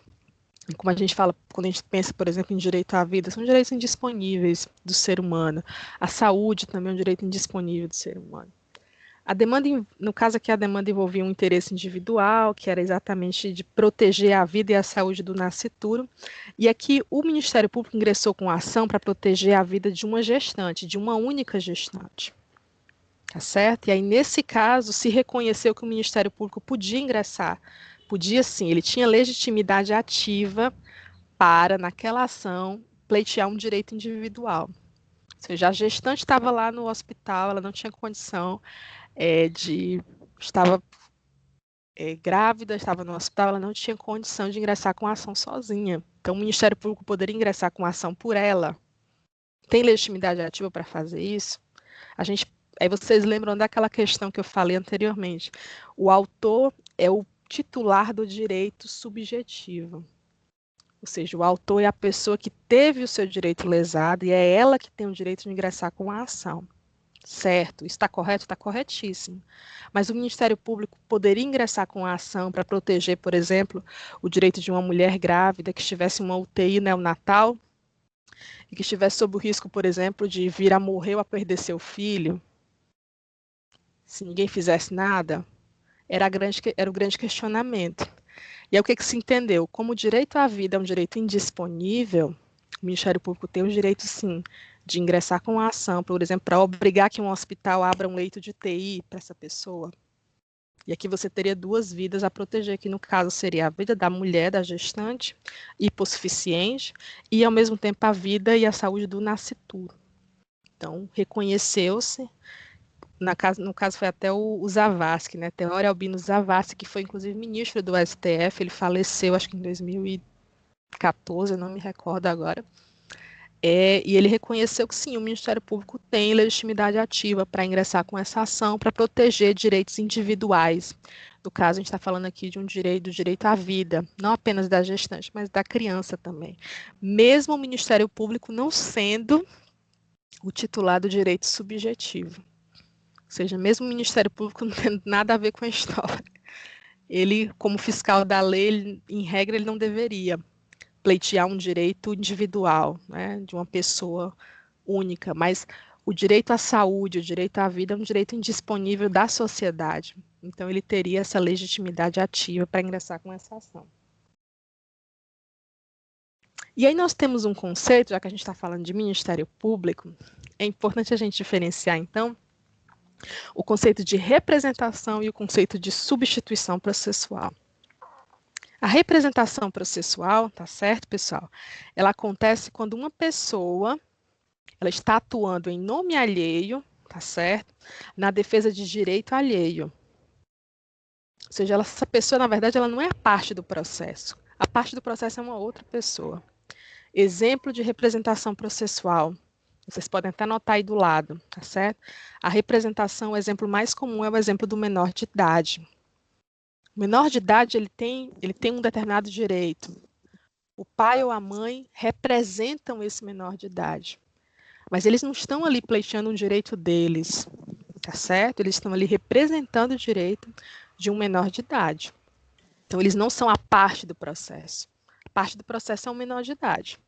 como a gente fala, quando a gente pensa, por exemplo, em direito à vida, são direitos indisponíveis do ser humano. A saúde também é um direito indisponível do ser humano. A demanda, no caso aqui, a demanda envolvia um interesse individual, que era exatamente de proteger a vida e a saúde do nascituro. E aqui o Ministério Público ingressou com a ação para proteger a vida de uma gestante, de uma única gestante. Tá certo? E aí, nesse caso, se reconheceu que o Ministério Público podia ingressar. Podia sim, ele tinha legitimidade ativa para, naquela ação, pleitear um direito individual. Ou seja, a gestante estava lá no hospital, ela não tinha condição estava grávida, estava no hospital, ela não tinha condição de ingressar com a ação sozinha. Então, o Ministério Público poderia ingressar com a ação por ela. Tem legitimidade ativa para fazer isso? Aí vocês lembram daquela questão que eu falei anteriormente. O autor é o titular do direito subjetivo. Ou seja, o autor é a pessoa que teve o seu direito lesado e é ela que tem o direito de ingressar com a ação. Certo, isso está correto? Está corretíssimo. Mas o Ministério Público poderia ingressar com a ação para proteger, por exemplo, o direito de uma mulher grávida que estivesse em uma UTI neonatal e que estivesse sob o risco, por exemplo, de vir a morrer ou a perder seu filho. Se ninguém fizesse nada, era o grande questionamento. E aí o que se entendeu? Como o direito à vida é um direito indisponível, o Ministério Público tem o direito, sim, de ingressar com a ação, por exemplo, para obrigar que um hospital abra um leito de UTI para essa pessoa. E aqui você teria duas vidas a proteger, que no caso seria a vida da mulher, da gestante, hipossuficiente, e ao mesmo tempo a vida e a saúde do nascituro. Então, reconheceu-se, no caso foi até o Zavascki, né, Teório Albino Zavascki, que foi inclusive ministro do STF, ele faleceu acho que em 2014, eu não me recordo agora, e ele reconheceu que sim, o Ministério Público tem legitimidade ativa para ingressar com essa ação, para proteger direitos individuais. No caso, a gente está falando aqui de do direito à vida, não apenas da gestante, mas da criança também. Mesmo o Ministério Público não sendo o titular do direito subjetivo. Ou seja, mesmo o Ministério Público não tem nada a ver com a história. Ele, como fiscal da lei, em regra, ele não deveria pleitear um direito individual, né, de uma pessoa única, mas o direito à saúde, o direito à vida é um direito indisponível da sociedade. Então, ele teria essa legitimidade ativa para ingressar com essa ação. E aí nós temos um conceito, já que a gente está falando de Ministério Público, é importante a gente diferenciar, então, o conceito de representação e o conceito de substituição processual. A representação processual, tá certo, pessoal? Ela acontece quando uma pessoa, ela está atuando em nome alheio, tá certo? Na defesa de direito alheio. Ou seja, essa pessoa, na verdade, ela não é a parte do processo. A parte do processo é uma outra pessoa. Exemplo de representação processual. Vocês podem até anotar aí do lado, tá certo? A representação, o exemplo mais comum é o exemplo do menor de idade. O menor de idade, ele tem um determinado direito. O pai ou a mãe representam esse menor de idade. Mas eles não estão ali pleiteando um direito deles, tá certo? Eles estão ali representando o direito de um menor de idade. Então, eles não são a parte do processo. A parte do processo é um menor de idade.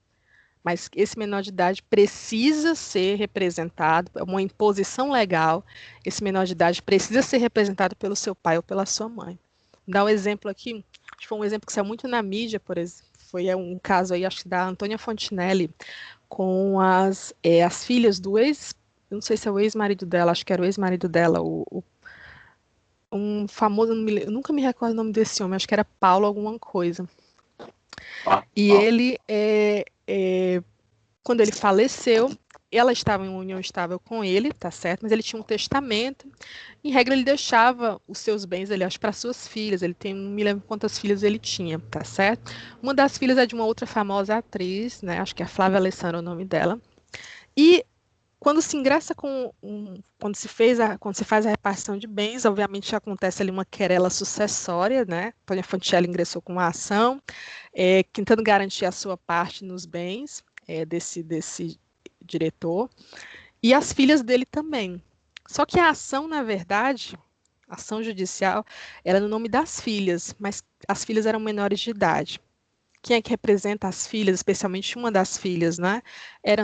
Mas esse menor de idade precisa ser representado, é uma imposição legal, esse menor de idade precisa ser representado pelo seu pai ou pela sua mãe. Vou dar um exemplo aqui, acho que foi um exemplo que saiu muito na mídia, por exemplo, foi um caso aí, acho que da Antônia Fontinelli, com as filhas do não sei se é o ex-marido dela, acho que era o ex-marido dela, um famoso, eu nunca me recordo o nome desse homem, acho que era Paulo alguma coisa. E ele, quando ele faleceu, ela estava em uma união estável com ele, tá certo? Mas ele tinha um testamento. Em regra, ele deixava os seus bens, ele acho, para suas filhas. Ele tem, não me lembro quantas filhas ele tinha, tá certo? Uma das filhas é de uma outra famosa atriz, né? Acho que é a Flávia Alessandra, o nome dela. E quando se ingressa quando se faz a repartição de bens, obviamente acontece ali uma querela sucessória, né? Antônia Fontinelli ingressou com uma ação, tentando garantir a sua parte nos bens desse diretor, e as filhas dele também. Só que a ação, na verdade, a ação judicial, era no nome das filhas, mas as filhas eram menores de idade. Quem é que representa as filhas, especialmente uma das filhas, né?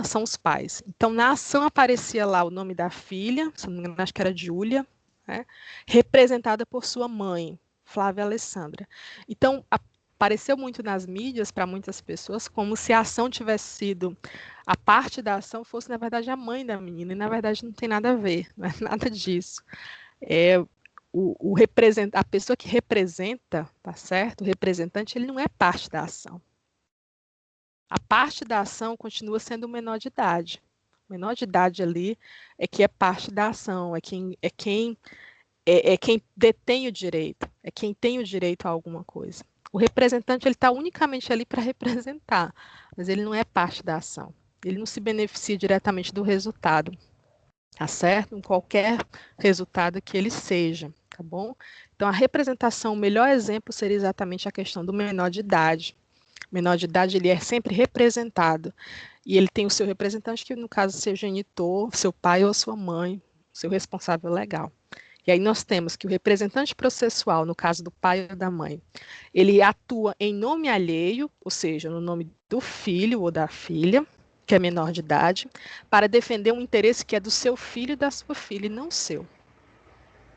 São os pais. Então, na ação aparecia lá o nome da filha, se não me engano, acho que era Júlia, né? Representada por sua mãe, Flávia Alessandra. Então, apareceu muito nas mídias para muitas pessoas como se a ação tivesse sido, a parte da ação fosse, na verdade, a mãe da menina, e na verdade não tem nada a ver, não é nada disso. A pessoa que representa, tá certo? O representante, ele não é parte da ação. A parte da ação continua sendo o menor de idade. O menor de idade ali é que é parte da ação, é quem detém o direito, é quem tem o direito a alguma coisa. O representante, ele está unicamente ali para representar, mas ele não é parte da ação. Ele não se beneficia diretamente do resultado, tá certo? Em qualquer resultado que ele seja, tá bom? Então, a representação, o melhor exemplo seria exatamente a questão do menor de idade. O menor de idade, ele é sempre representado, e ele tem o seu representante, que no caso, seu genitor, seu pai ou sua mãe, seu responsável legal. E aí nós temos que o representante processual, no caso do pai ou da mãe, ele atua em nome alheio, ou seja, no nome do filho ou da filha, que é menor de idade, para defender um interesse que é do seu filho e da sua filha, e não seu.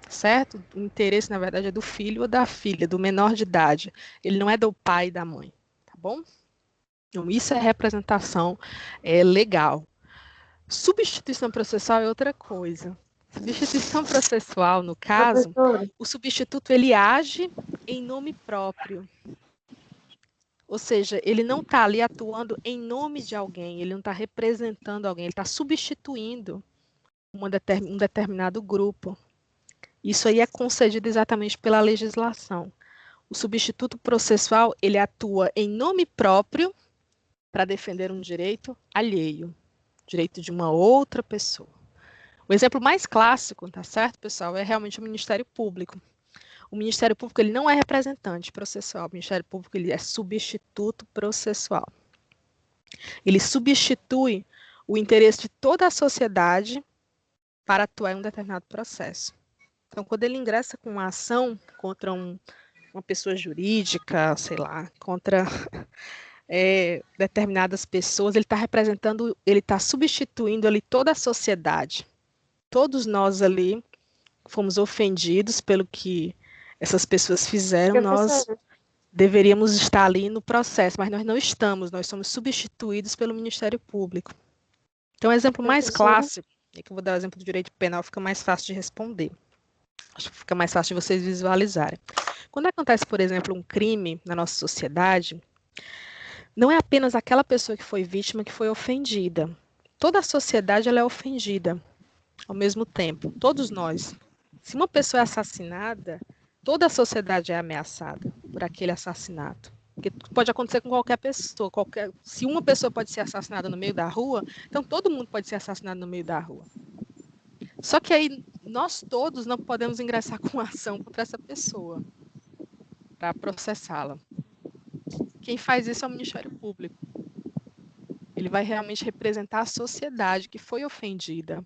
Certo? O interesse, na verdade, é do filho ou da filha, do menor de idade. Ele não é do pai e da mãe, tá bom? Então, isso é representação legal. Substituição processual é outra coisa. Substituição processual, no caso, Professora, o substituto ele age em nome próprio. Ou seja, ele não está ali atuando em nome de alguém, ele não está representando alguém, ele está substituindo um determinado grupo. Isso aí é concedido exatamente pela legislação. O substituto processual, ele atua em nome próprio para defender um direito alheio, direito de uma outra pessoa. O exemplo mais clássico, tá certo, pessoal, é realmente o Ministério Público. O Ministério Público, ele não é representante processual, o Ministério Público, ele é substituto processual. Ele substitui o interesse de toda a sociedade para atuar em um determinado processo. Então, quando ele ingressa com uma ação contra uma pessoa jurídica, sei lá, contra determinadas pessoas, ele está representando, ele está substituindo ali toda a sociedade. Todos nós ali fomos ofendidos pelo que essas pessoas fizeram, nós professora, deveríamos estar ali no processo, mas nós não estamos, nós somos substituídos pelo Ministério Público. Então, o exemplo mais professora, clássico, e que eu vou dar o exemplo do direito penal, fica mais fácil de responder. Acho que fica mais fácil de vocês visualizarem. Quando acontece, por exemplo, um crime na nossa sociedade, não é apenas aquela pessoa que foi vítima que foi ofendida. Toda a sociedade ela é ofendida ao mesmo tempo, todos nós. Se uma pessoa é assassinada, toda a sociedade é ameaçada por aquele assassinato. Porque pode acontecer com qualquer pessoa. Se uma pessoa pode ser assassinada no meio da rua, então todo mundo pode ser assassinado no meio da rua. Só que aí nós todos não podemos ingressar com ação contra essa pessoa para processá-la. Quem faz isso é o Ministério Público. Ele vai realmente representar a sociedade que foi ofendida.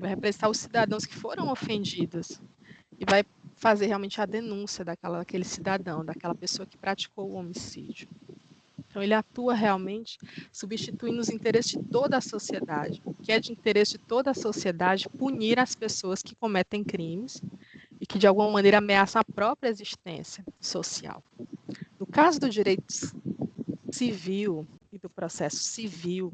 vai representar os cidadãos que foram ofendidos e vai fazer realmente a denúncia daquele cidadão, daquela pessoa que praticou o homicídio. Então, ele atua realmente substituindo os interesses de toda a sociedade, que é de interesse de toda a sociedade punir as pessoas que cometem crimes e que, de alguma maneira, ameaçam a própria existência social. No caso do direito civil e do processo civil,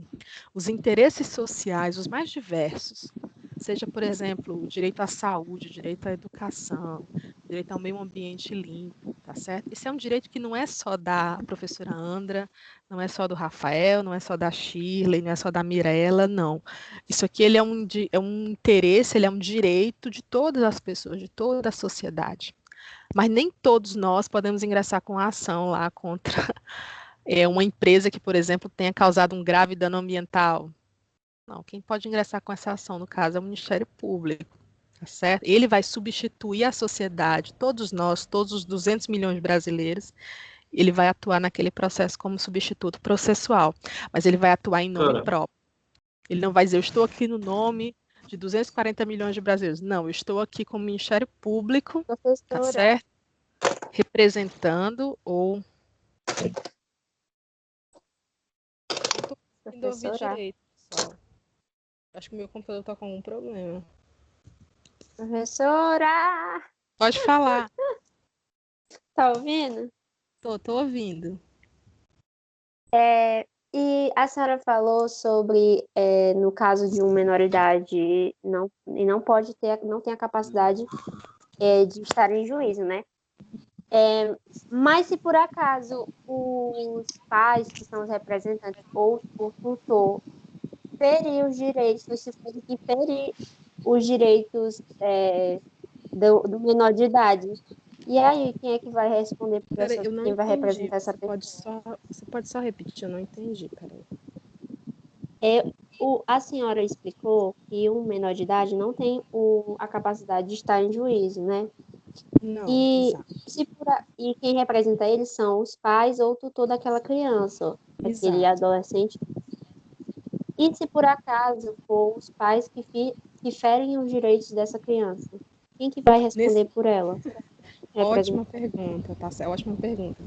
os interesses sociais, os mais diversos, seja, por exemplo, o direito à saúde, o direito à educação, o direito ao meio ambiente limpo, tá certo? Esse é um direito que não é só da professora Andra, não é só do Rafael, não é só da Shirley, não é só da Mirella, não. Isso aqui ele é um interesse, ele é um direito de todas as pessoas, de toda a sociedade. Mas nem todos nós podemos ingressar com a ação lá contra uma empresa que, por exemplo, tenha causado um grave dano ambiental. Não, quem pode ingressar com essa ação, no caso, é o Ministério Público, tá certo? Ele vai substituir a sociedade, todos nós, todos os 200 milhões de brasileiros, ele vai atuar naquele processo como substituto processual, mas ele vai atuar em nome próprio. Ele não vai dizer, eu estou aqui no nome de 240 milhões de brasileiros. Não, eu estou aqui como Ministério Público, tá certo? Representando ou... Não estou ouvindo direito, pessoal. Acho que o meu computador está com algum problema. Professora! Pode falar. Tá ouvindo? Tô ouvindo. E a senhora falou sobre, no caso de uma menoridade, não pode ter, não tem a capacidade de estar em juízo, né? Mas se por acaso os pais, que são os representantes, ou o tutor, ferir os direitos, se for que ferir os direitos do menor de idade, e aí quem é que vai responder por Peraí, essa, eu não quem vai entendi. representar essa pessoa? Você pode só repetir, eu não entendi, peraí. A senhora explicou que um menor de idade não tem a capacidade de estar em juízo, né? Não, E, exato. e quem representa eles são os pais ou o tutor daquela criança, daquele Exato. adolescente. E se por acaso for os pais que ferem os direitos dessa criança, quem que vai responder por ela? Ótima pergunta, tá certo? Ótima pergunta.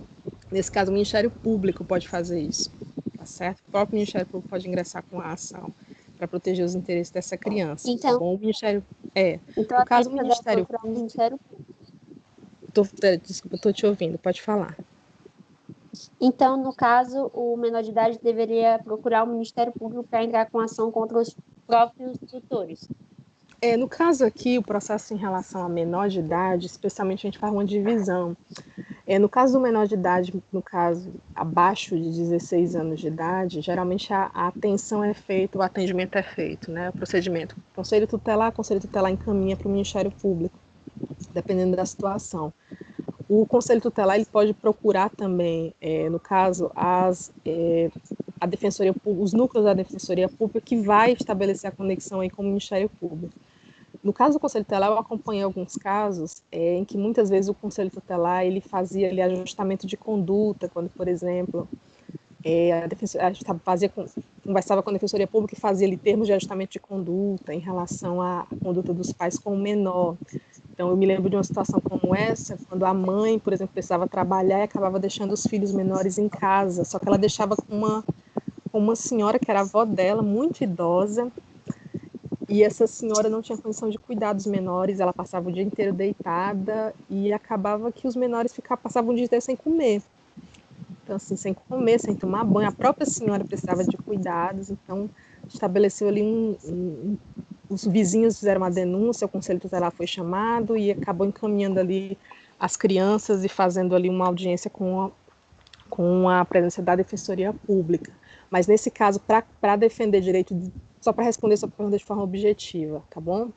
Nesse caso, o Ministério Público pode fazer isso, tá certo? O próprio Ministério Público pode ingressar com a ação para proteger os interesses dessa criança. Então, tá bom? O Ministério então no a caso, o criança deve Ministério procurar o Ministério Público. Desculpa, estou te ouvindo, pode falar. Então, no caso, o menor de idade deveria procurar o Ministério Público para entrar com ação contra os próprios tutores. No caso aqui, o processo em relação a menor de idade, especialmente a gente faz uma divisão. No caso do menor de idade, no caso abaixo de 16 anos de idade, geralmente a atenção é feita, o atendimento é feito, né? O procedimento. Conselho tutelar encaminha para o Ministério Público, dependendo da situação. O Conselho Tutelar ele pode procurar também, no caso, a Defensoria, os núcleos da Defensoria Pública, que vai estabelecer a conexão aí com o Ministério Público. No caso do Conselho Tutelar, eu acompanhei alguns casos em que muitas vezes o Conselho Tutelar ele fazia ali ajustamento de conduta, quando, por exemplo, conversava com a Defensoria Pública e fazia ali termos de ajustamento de conduta em relação à conduta dos pais com o menor. Então, eu me lembro de uma situação como essa, quando a mãe, por exemplo, precisava trabalhar e acabava deixando os filhos menores em casa, só que ela deixava com uma senhora que era avó dela, muito idosa, e essa senhora não tinha condição de cuidar dos menores, ela passava o dia inteiro deitada e acabava que os menores passavam o dia inteiro sem comer. Então, assim, sem comer, sem tomar banho, a própria senhora precisava de cuidados, então estabeleceu ali os vizinhos fizeram uma denúncia, o Conselho Tutelar foi chamado e acabou encaminhando ali as crianças e fazendo ali uma audiência com a presença da Defensoria Pública. Mas nesse caso, para defender direito, só para responder sua pergunta de forma objetiva, tá bom?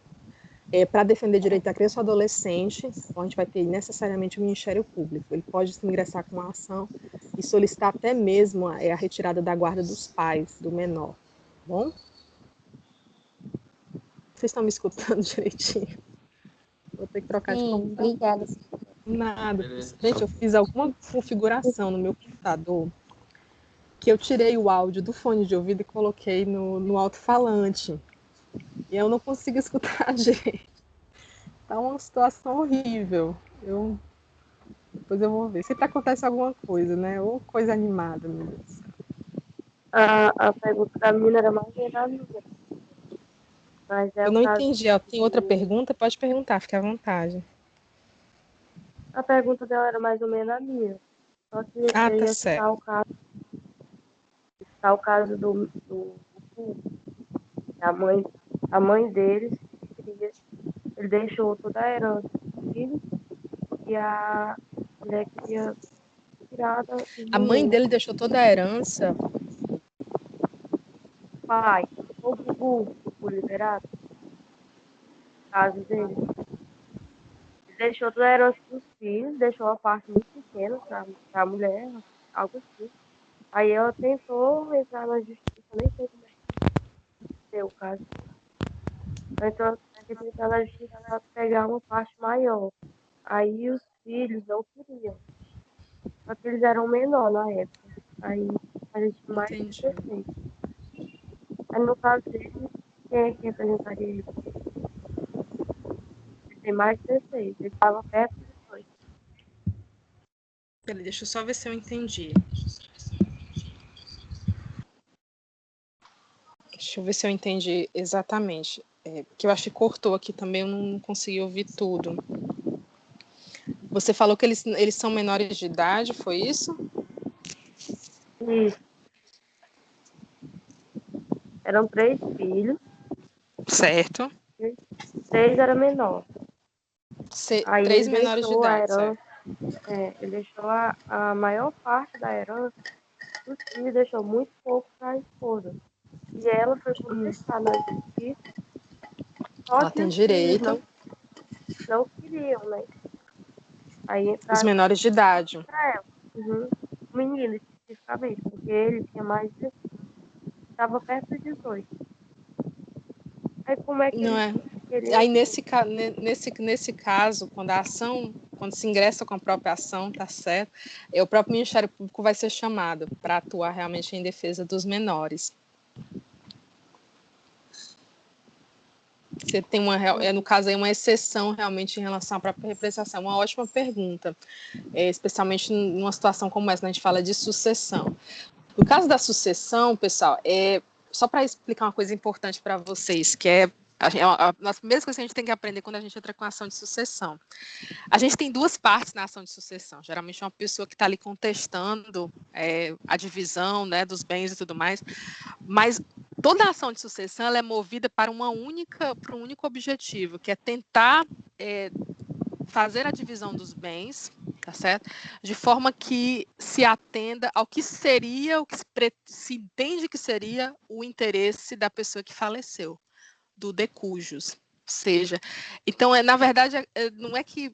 Para defender direito da criança ou adolescente, então a gente vai ter necessariamente o Ministério Público. Ele pode ingressar com uma ação e solicitar até mesmo a retirada da guarda dos pais do menor, tá bom? Vocês estão me escutando direitinho? Vou ter que trocar de computador. Obrigada. Nada. Gente, eu fiz alguma configuração no meu computador que eu tirei o áudio do fone de ouvido e coloquei no alto-falante. e eu não consigo escutar direito. Tá uma situação horrível. Depois eu vou ver. Sempre acontece alguma coisa, né? Ou coisa animada, meu Deus. A pergunta da menina era mais da minha. Mas é Eu o não caso. entendi. Tem outra pergunta? Pode perguntar, fique à vontade. A pergunta dela era mais ou menos a minha. Só que Ah, eu tá ia certo. citar o caso do a mãe deles, ele deixou toda a herança do filho e a mulher queria tirada dos A mãe meninos. dele deixou toda a herança. Pai, o Gugu, o liberado, caso dele. Ele deixou toda a herança dos filhos, deixou uma parte muito pequena para a mulher, algo assim. Aí ela tentou entrar na justiça, nem sei como é que deu o caso. Então, ela tentou entrar na justiça para pegar uma parte maior. Aí os filhos não queriam. Só que eles eram menor na época. Aí a gente tinha mais de Entendi. 16. Aí no caso dele, quem é que representaria ele? Ele tem mais de 16. Ele estava perto de 18. Peraí, deixa eu só ver se eu entendi. Deixa eu ver se eu entendi exatamente. Porque eu acho que cortou aqui também, eu não consegui ouvir tudo. Você falou que eles são menores de idade, foi isso? Isso. Eram 3 filhos. Certo. E 3 era menor. Aí 3 ele menores de deixou a idade, herança. certo? Ele deixou a maior parte da herança dos filhos, deixou muito pouco para a esposa. E ela foi contestar na justiça, só Ela que tem os filhos direito, não queriam, né? Aí os entraram menores de idade. para ela. Uhum. O menino, especificamente, porque ele tinha mais de 16, estava perto de 18. Aí como é que Não eles é? queriam Aí assim? nesse caso, quando se ingressa com a própria ação, tá certo? O próprio Ministério Público vai ser chamado para atuar realmente em defesa dos menores. Você tem no caso aí, uma exceção realmente em relação à própria representação. Uma ótima pergunta, especialmente numa situação como essa, né? A gente fala de sucessão. No caso da sucessão, pessoal, só para explicar uma coisa importante para vocês, que é as primeiras coisas que a gente tem que aprender quando a gente entra com a ação de sucessão. A gente tem duas partes na ação de sucessão. Geralmente é uma pessoa que está ali contestando a divisão, né, dos bens e tudo mais, mas toda a ação de sucessão ela é movida para um único objetivo, que é tentar fazer a divisão dos bens, tá certo? De forma que se atenda ao que seria, o que se entende que seria o interesse da pessoa que faleceu, do de cujus. Seja, então, na verdade, não é que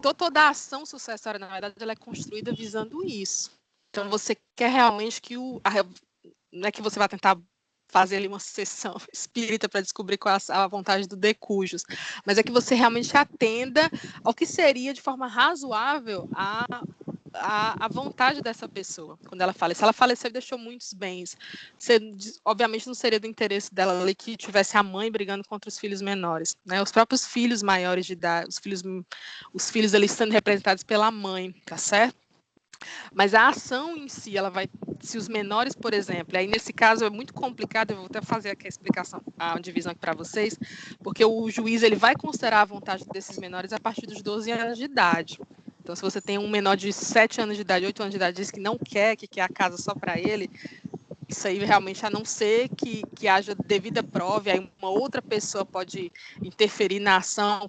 toda a ação sucessória, na verdade, ela é construída visando isso. Então, você quer realmente que não é que você vai tentar fazer ali uma sessão espírita para descobrir qual é a vontade do de cujos, mas é que você realmente atenda ao que seria de forma razoável a vontade dessa pessoa, quando ela fala. Se ela faleceu e deixou muitos bens, obviamente não seria do interesse dela ali que tivesse a mãe brigando contra os filhos menores, né? Os próprios filhos maiores de idade, os filhos ali sendo representados pela mãe, tá certo? Mas a ação em si, ela vai, se os menores, por exemplo, aí nesse caso é muito complicado, eu vou até fazer aqui a explicação, a divisão aqui para vocês, porque o juiz ele vai considerar a vontade desses menores a partir dos 12 anos de idade. Então, se você tem um menor de 7 anos de idade, 8 anos de idade, diz que não quer, que quer a casa só para ele, isso aí realmente, a não ser que haja devida prova, e aí uma outra pessoa pode interferir na ação,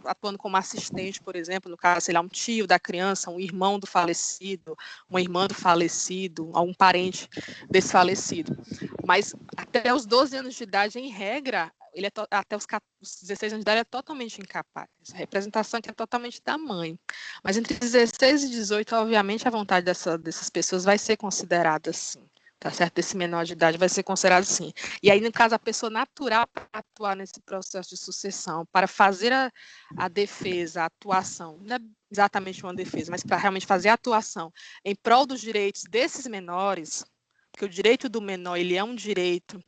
atuando como assistente, por exemplo, no caso, sei lá, um tio da criança, um irmão do falecido, uma irmã do falecido, algum parente desse falecido. Mas até os 12 anos de idade, em regra, ele até os 16 anos de idade é totalmente incapaz. A representação que é totalmente da mãe. Mas entre 16 e 18, obviamente, a vontade dessas pessoas vai ser considerada assim. Tá certo? Esse menor de idade vai ser considerado assim. E aí, no caso, a pessoa natural para atuar nesse processo de sucessão, para fazer a defesa, a atuação, não é exatamente uma defesa, mas para realmente fazer a atuação em prol dos direitos desses menores, porque o direito do menor ele é um direito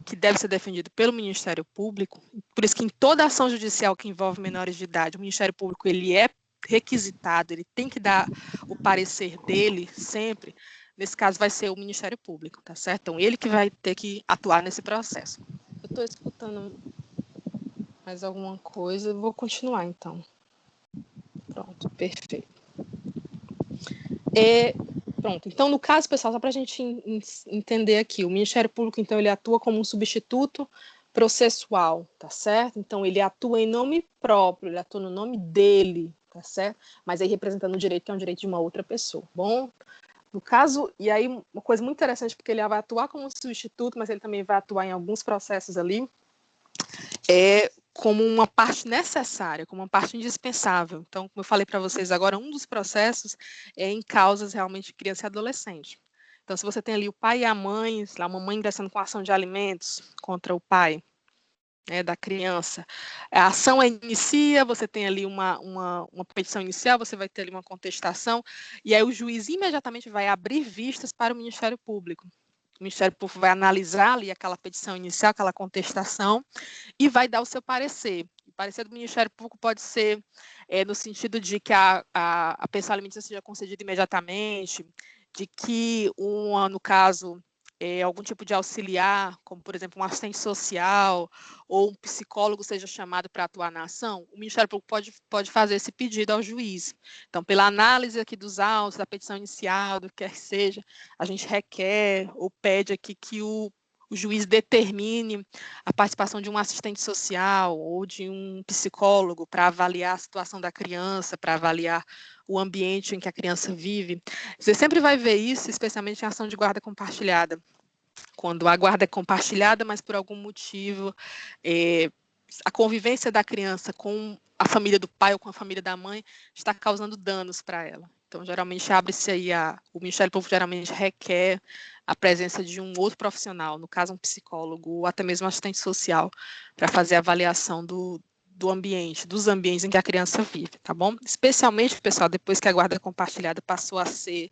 que deve ser defendido pelo Ministério Público, por isso que em toda ação judicial que envolve menores de idade, o Ministério Público ele é requisitado, ele tem que dar o parecer dele sempre. Nesse caso vai ser o Ministério Público, tá certo? Então ele que vai ter que atuar nesse processo. Eu estou escutando mais alguma coisa, vou continuar então. Pronto, perfeito. Pronto, então no caso, pessoal, só para a gente entender aqui, o Ministério Público, então, ele atua como um substituto processual, tá certo? Então, ele atua em nome próprio, ele atua no nome dele, tá certo? Mas aí representando o direito que é um direito de uma outra pessoa, bom? No caso, e aí uma coisa muito interessante, porque ele vai atuar como um substituto, mas ele também vai atuar em alguns processos ali, como uma parte necessária, como uma parte indispensável. Então, como eu falei para vocês agora, um dos processos é em causas realmente de criança e adolescente. Então, se você tem ali o pai e a mãe, sei lá, uma mãe ingressando com ação de alimentos contra o pai, da criança, a ação inicia, você tem ali uma petição inicial, você vai ter ali uma contestação, e aí o juiz imediatamente vai abrir vistas para o Ministério Público. O Ministério Público vai analisar ali aquela petição inicial, aquela contestação, e vai dar o seu parecer. O parecer do Ministério Público pode ser no sentido de que a pensão alimentícia seja concedida imediatamente, de que, no caso, algum tipo de auxiliar, como, por exemplo, um assistente social ou um psicólogo seja chamado para atuar na ação, o Ministério Público pode fazer esse pedido ao juiz. Então, pela análise aqui dos autos, da petição inicial, do que quer que seja, a gente requer ou pede aqui que o juiz determine a participação de um assistente social ou de um psicólogo para avaliar a situação da criança, para avaliar o ambiente em que a criança vive. Você sempre vai ver isso, especialmente em ação de guarda compartilhada. Quando a guarda é compartilhada, mas por algum motivo a convivência da criança com a família do pai ou com a família da mãe está causando danos para ela. Então, geralmente, abre-se aí o Ministério Público geralmente requer a presença de um outro profissional, no caso, um psicólogo ou até mesmo um assistente social, para fazer a avaliação do ambiente, dos ambientes em que a criança vive, tá bom? Especialmente, pessoal, depois que a guarda compartilhada passou a ser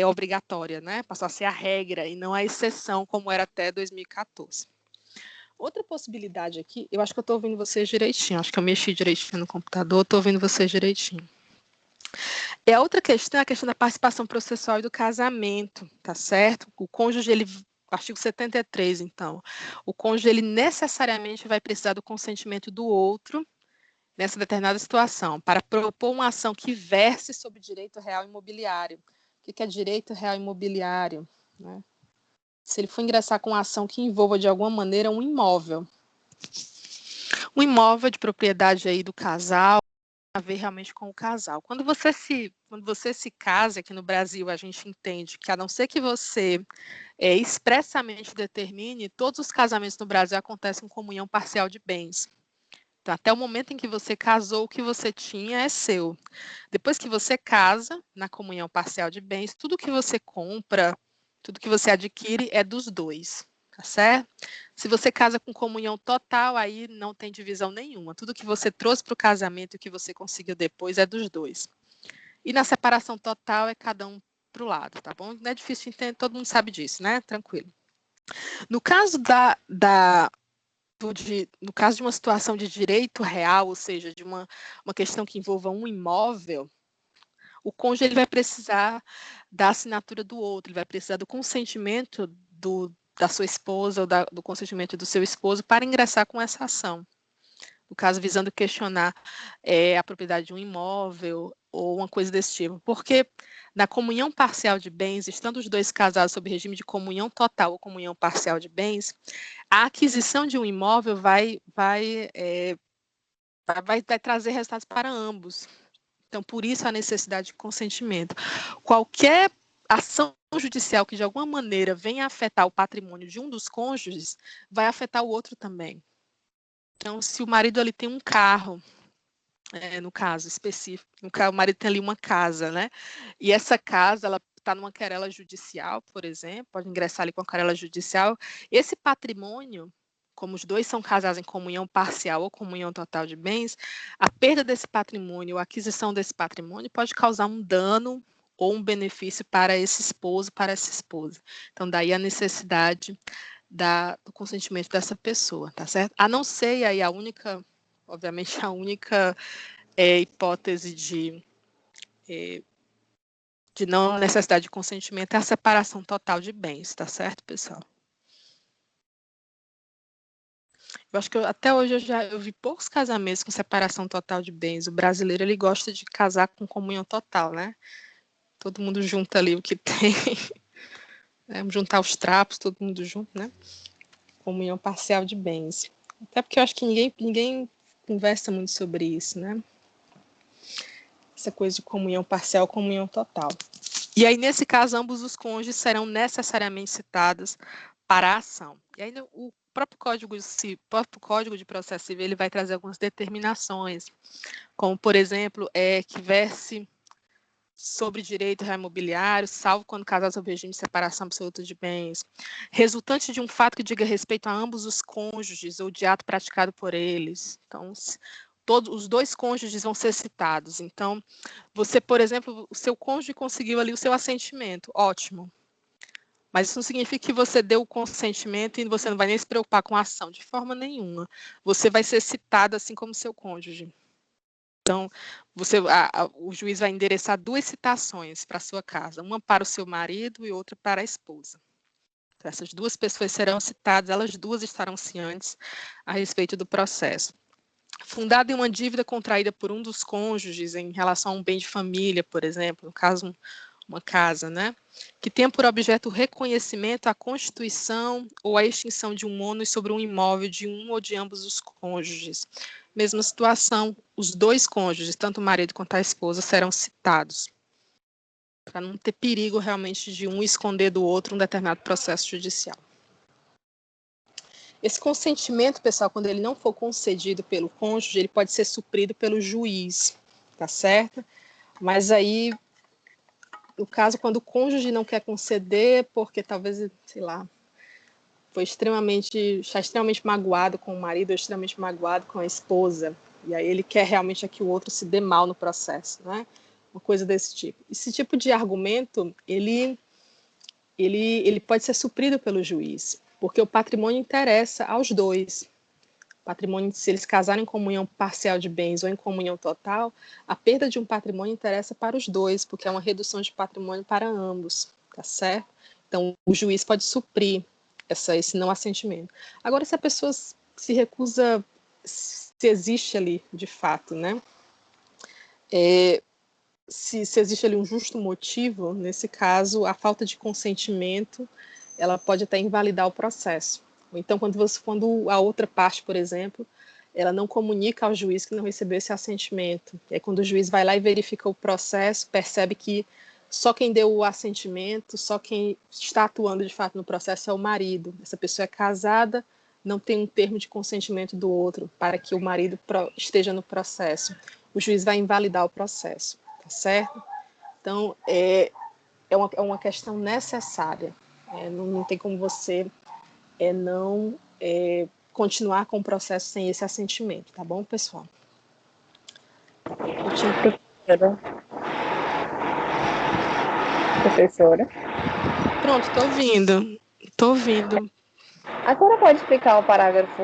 obrigatória, né? Passou a ser a regra e não a exceção, como era até 2014. Outra possibilidade aqui, eu acho que eu estou ouvindo vocês direitinho, acho que eu mexi direitinho no computador, estou ouvindo vocês direitinho. A outra questão é a questão da participação processual e do casamento, tá certo? O cônjuge, artigo 73, então, o cônjuge, ele necessariamente vai precisar do consentimento do outro nessa determinada situação, para propor uma ação que verse sobre direito real imobiliário. O que é direito real imobiliário? Né? Se ele for ingressar com uma ação que envolva, de alguma maneira, um imóvel. Um imóvel de propriedade aí do casal, a ver realmente com o casal. Quando você se casa, aqui no Brasil, a gente entende que, a não ser que você expressamente determine, todos os casamentos no Brasil acontecem com comunhão parcial de bens. Então, até o momento em que você casou, o que você tinha é seu. Depois que você casa, na comunhão parcial de bens, tudo que você compra, tudo que você adquire é dos dois, tá certo? Se você casa com comunhão total, aí não tem divisão nenhuma. Tudo que você trouxe para o casamento e o que você conseguiu depois é dos dois. E na separação total é cada um para o lado, tá bom? Não é difícil de entender, todo mundo sabe disso, né? Tranquilo. No caso no caso de uma situação de direito real, ou seja, de uma questão que envolva um imóvel, o cônjuge ele vai precisar da assinatura do outro, ele vai precisar do consentimento da sua esposa ou do consentimento do seu esposo para ingressar com essa ação. No caso, visando questionar a propriedade de um imóvel ou uma coisa desse tipo. Porque na comunhão parcial de bens, estando os dois casados sob regime de comunhão total ou comunhão parcial de bens, a aquisição de um imóvel vai trazer resultados para ambos. Então, por isso a necessidade de consentimento. Qualquer ação judicial que de alguma maneira venha afetar o patrimônio de um dos cônjuges, vai afetar o outro também. Então, se o marido ali tem um carro, no caso específico, o marido tem ali uma casa, né? E essa casa, ela está numa querela judicial, por exemplo, pode ingressar ali com a querela judicial. Esse patrimônio, como os dois são casados em comunhão parcial ou comunhão total de bens, a perda desse patrimônio, a aquisição desse patrimônio pode causar um dano ou um benefício para esse esposo, para essa esposa. Então, daí a necessidade do consentimento dessa pessoa, tá certo? A não ser, e aí obviamente, a única hipótese de não necessidade de consentimento é a separação total de bens, tá certo, pessoal? Eu acho que até hoje eu vi poucos casamentos com separação total de bens. O brasileiro, ele gosta de casar com comunhão total, né? Todo mundo junta ali o que tem, né? Juntar os trapos, todo mundo junto, né? Comunhão parcial de bens. Até porque eu acho que ninguém conversa muito sobre isso, né? Essa coisa de comunhão parcial, comunhão total. E aí, nesse caso, ambos os cônjuges serão necessariamente citados para a ação. E aí, o próprio Código de Processo Civil, ele vai trazer algumas determinações, como, por exemplo, que verse sobre direito imobiliário, salvo quando casado sob regime de separação absoluta de bens, resultante de um fato que diga respeito a ambos os cônjuges ou de ato praticado por eles. Então, todos os dois cônjuges vão ser citados. Então, você, por exemplo, o seu cônjuge conseguiu ali o seu assentimento, ótimo. Mas isso não significa que você deu o consentimento e você não vai nem se preocupar com a ação, de forma nenhuma. Você vai ser citado assim como seu cônjuge. Então, o juiz vai endereçar duas citações para a sua casa, uma para o seu marido e outra para a esposa. Então, essas duas pessoas serão citadas, elas duas estarão cientes a respeito do processo. Fundado em uma dívida contraída por um dos cônjuges em relação a um bem de família, por exemplo, no caso, uma casa, né? Que tenha por objeto o reconhecimento, a constituição ou a extinção de um ônus sobre um imóvel de um ou de ambos os cônjuges. Mesma situação, os dois cônjuges, tanto o marido quanto a esposa, serão citados, para não ter perigo realmente de um esconder do outro um determinado processo judicial. Esse consentimento, pessoal, quando ele não for concedido pelo cônjuge, ele pode ser suprido pelo juiz, tá certo? Mas aí, no caso, quando o cônjuge não quer conceder, porque talvez, sei lá, está extremamente magoado com o marido, ou extremamente magoado com a esposa, e aí ele quer realmente que o outro se dê mal no processo, né? Uma coisa desse tipo. Esse tipo de argumento, ele pode ser suprido pelo juiz, porque o patrimônio interessa aos dois. Patrimônio, se eles casarem em comunhão parcial de bens ou em comunhão total, a perda de um patrimônio interessa para os dois, porque é uma redução de patrimônio para ambos, tá certo? Então, o juiz pode suprir esse não assentimento. Agora, se a pessoa se recusa, se existe ali, de fato, né? Se existe ali um justo motivo, nesse caso, a falta de consentimento, ela pode até invalidar o processo. Então, quando a outra parte, por exemplo, ela não comunica ao juiz que não recebeu esse assentimento. E aí, quando o juiz vai lá e verifica o processo, percebe que só quem deu o assentimento, só quem está atuando de fato no processo é o marido. Essa pessoa é casada, não tem um termo de consentimento do outro para que o marido esteja no processo. O juiz vai invalidar o processo, tá certo? Então, é uma questão necessária. Não tem como você não continuar com o processo sem esse assentimento, tá bom, pessoal? Professora? Pronto, tô ouvindo. Agora pode explicar o parágrafo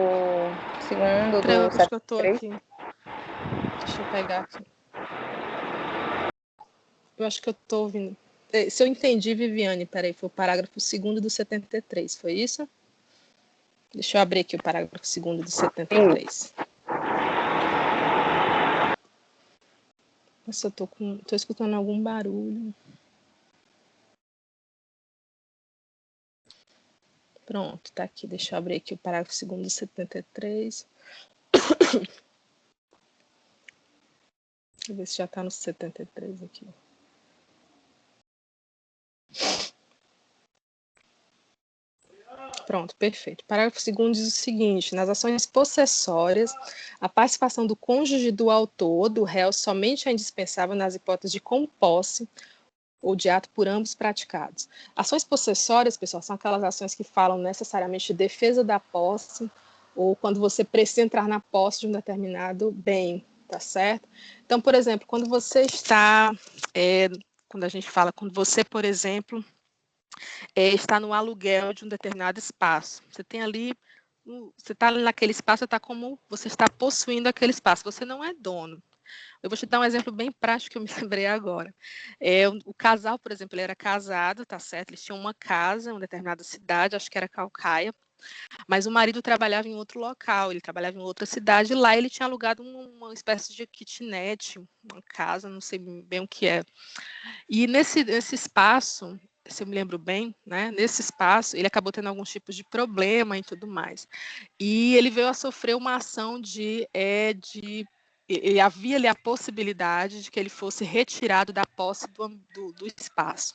2º do Acho que eu tô 73? aqui. Deixa eu pegar aqui. Eu acho que eu tô ouvindo. Se eu entendi, Viviane, peraí, foi o parágrafo 2º do 73, foi isso? Deixa eu abrir aqui o parágrafo 2º do 73. Nossa, eu tô escutando algum barulho. Pronto, tá aqui. Deixa eu abrir aqui o parágrafo 2º do 73. Deixa eu ver se já tá no 73 aqui. Pronto, perfeito. Parágrafo 2º diz o seguinte: nas ações possessórias, a participação do cônjuge do autor, do réu, somente é indispensável nas hipóteses de composse ou de ato por ambos praticados. Ações possessórias, pessoal, são aquelas ações que falam necessariamente de defesa da posse ou quando você precisa entrar na posse de um determinado bem, tá certo? Então, por exemplo, quando você está quando a gente fala, quando você, por exemplo, está no aluguel de um determinado espaço. Você tem ali, você está ali naquele espaço, está como você está possuindo aquele espaço, você não é dono. Eu vou te dar um exemplo bem prático que eu me lembrei agora. O casal, por exemplo, ele era casado, tá certo? Eles tinham uma casa em uma determinada cidade, acho que era Calcaia, mas o marido trabalhava em outro local, ele trabalhava em outra cidade, e lá ele tinha alugado uma espécie de kitnet, uma casa, não sei bem o que é. E nesse espaço, se eu me lembro bem, né, nesse espaço, ele acabou tendo alguns tipos de problema e tudo mais. E ele veio a sofrer uma ação e havia ali a possibilidade de que ele fosse retirado da posse do espaço.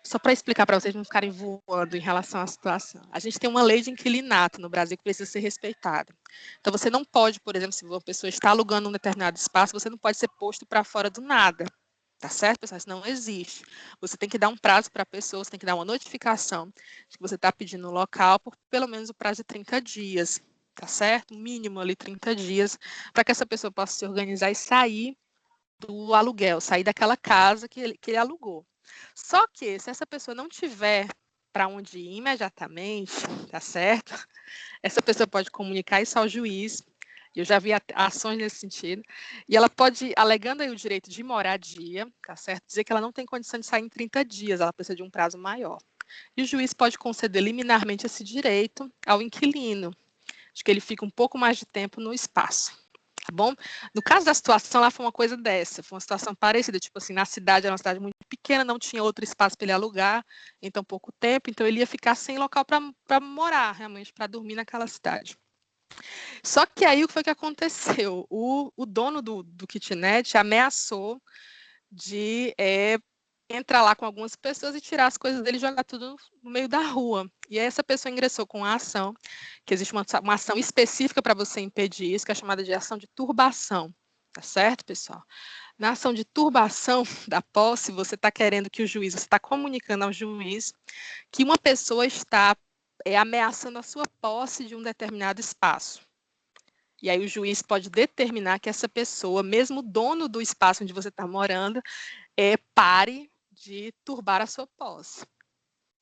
Só para explicar para vocês não ficarem voando em relação à situação. A gente tem uma lei de inquilinato no Brasil que precisa ser respeitada. Então, você não pode, por exemplo, se uma pessoa está alugando um determinado espaço, você não pode ser posto para fora do nada. Tá certo, pessoal? Isso não existe. Você tem que dar um prazo para a pessoa, você tem que dar uma notificação de que você está pedindo um local por pelo menos o prazo de 30 dias. Tá certo? Mínimo ali 30 dias, para que essa pessoa possa se organizar e sair do aluguel, sair daquela casa que ele alugou. Só que, se essa pessoa não tiver para onde ir imediatamente, tá certo? Essa pessoa pode comunicar isso ao juiz. Eu já vi ações nesse sentido. E ela pode, alegando aí o direito de moradia, tá certo? Dizer que ela não tem condição de sair em 30 dias, ela precisa de um prazo maior. E o juiz pode conceder liminarmente esse direito ao inquilino, de que ele fica um pouco mais de tempo no espaço. Tá bom? No caso da situação, lá foi uma coisa dessa, foi uma situação parecida, tipo assim, na cidade, era uma cidade muito pequena, não tinha outro espaço para ele alugar em tão pouco tempo, então ele ia ficar sem local para morar, realmente, para dormir naquela cidade. Só que aí o que foi que aconteceu? O dono do kitnet ameaçou de entrar lá com algumas pessoas e tirar as coisas dele e jogar tudo no meio da rua. E aí essa pessoa ingressou com a ação, que existe uma ação específica para você impedir isso, que é chamada de ação de turbação. Tá certo, pessoal? Na ação de turbação da posse, você está querendo que o juiz, você está comunicando ao juiz que uma pessoa está ameaçando a sua posse de um determinado espaço. E aí o juiz pode determinar que essa pessoa, mesmo dono do espaço onde você está morando, pare de turbar a sua posse.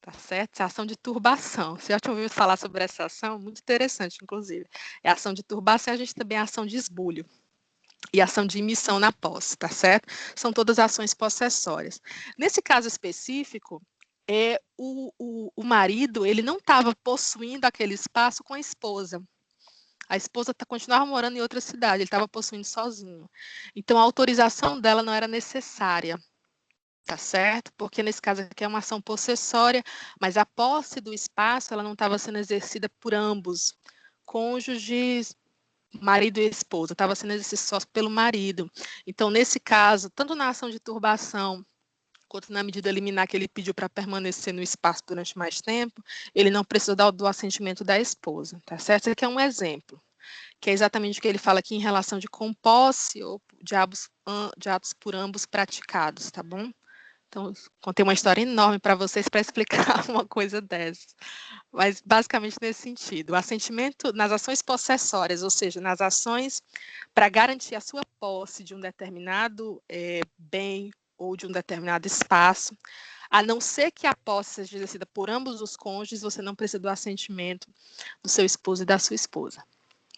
Tá certo? Essa ação de turbação. Você já tinha ouvido falar sobre essa ação? Muito interessante, inclusive. É a ação de turbação, a gente também é a ação de esbulho. E ação de imissão na posse, tá certo? São todas ações possessórias. Nesse caso específico, o marido ele não estava possuindo aquele espaço com a esposa. A esposa continuava morando em outra cidade, ele estava possuindo sozinho. Então, a autorização dela não era necessária, tá certo? Porque nesse caso aqui é uma ação possessória, mas a posse do espaço ela não estava sendo exercida por ambos, cônjuges, marido e esposa, estava sendo exercida só pelo marido. Então, nesse caso, tanto na ação de turbação, quanto na medida liminar que ele pediu para permanecer no espaço durante mais tempo, ele não precisou do assentimento da esposa, tá certo? Esse aqui é um exemplo, que é exatamente o que ele fala aqui em relação de posse ou de atos por ambos praticados, tá bom? Então, contei uma história enorme para vocês para explicar uma coisa dessas. Mas, basicamente, nesse sentido. O assentimento nas ações possessórias, ou seja, nas ações para garantir a sua posse de um determinado bem ou de um determinado espaço, a não ser que a posse seja exercida por ambos os cônjuges, você não precisa do assentimento do seu esposo e da sua esposa.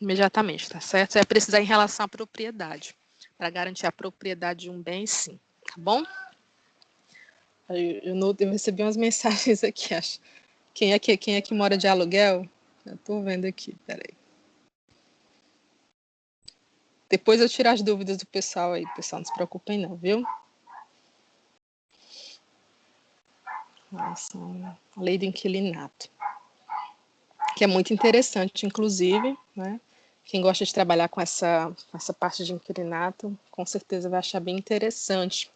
Imediatamente, tá certo? Você vai precisar em relação à propriedade. Para garantir a propriedade de um bem, sim. Tá bom? Eu recebi umas mensagens aqui, acho. Quem é que mora de aluguel? Eu tô vendo aqui, peraí. Depois eu tiro as dúvidas do pessoal aí, pessoal, não se preocupem não, viu? Nossa, a lei do inquilinato. Que é muito interessante, inclusive, né? Quem gosta de trabalhar com essa parte de inquilinato, com certeza vai achar bem interessante.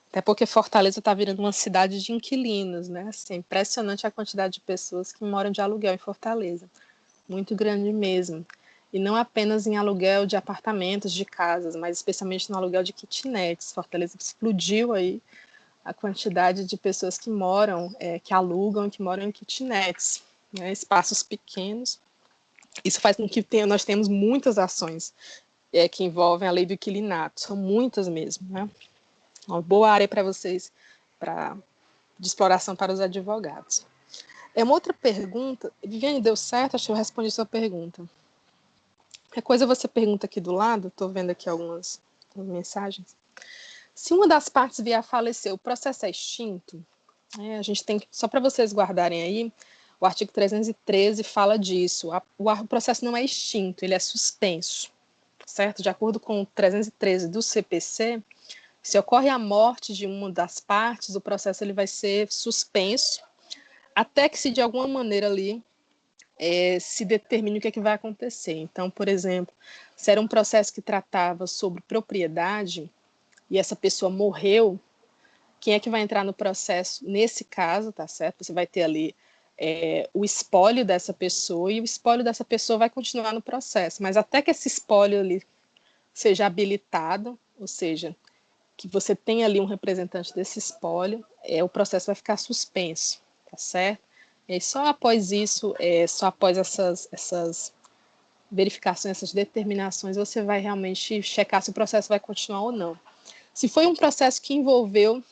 Até porque Fortaleza está virando uma cidade de inquilinos, né? Assim, impressionante a quantidade de pessoas que moram de aluguel em Fortaleza. Muito grande mesmo. E não apenas em aluguel de apartamentos, de casas, mas especialmente no aluguel de kitnets. Fortaleza explodiu aí a quantidade de pessoas que moram, que alugam, que moram em kitnets, né? Espaços pequenos. Isso faz com que nós temos muitas ações que envolvem a lei do inquilinato. São muitas mesmo, né? Uma boa área para vocês de exploração para os advogados. É uma outra pergunta. Viviane, deu certo? Acho que eu respondi a sua pergunta. Qualquer coisa você pergunta aqui do lado, estou vendo aqui algumas mensagens. Se uma das partes vier a falecer, o processo é extinto? A gente tem, só para vocês guardarem aí, o artigo 313 fala disso. O processo não é extinto, ele é suspenso, certo? De acordo com o 313 do CPC, se ocorre a morte de uma das partes, o processo ele vai ser suspenso, até que se de alguma maneira ali se determine o que é que vai acontecer. Então, por exemplo, se era um processo que tratava sobre propriedade e essa pessoa morreu, quem é que vai entrar no processo nesse caso, tá certo? Você vai ter ali o espólio dessa pessoa e o espólio dessa pessoa vai continuar no processo, mas até que esse espólio ali seja habilitado, ou seja, que você tenha ali um representante desse espólio, o processo vai ficar suspenso, tá certo? E só após isso, só após essas verificações, essas determinações, você vai realmente checar se o processo vai continuar ou não. Se foi um processo que envolveu,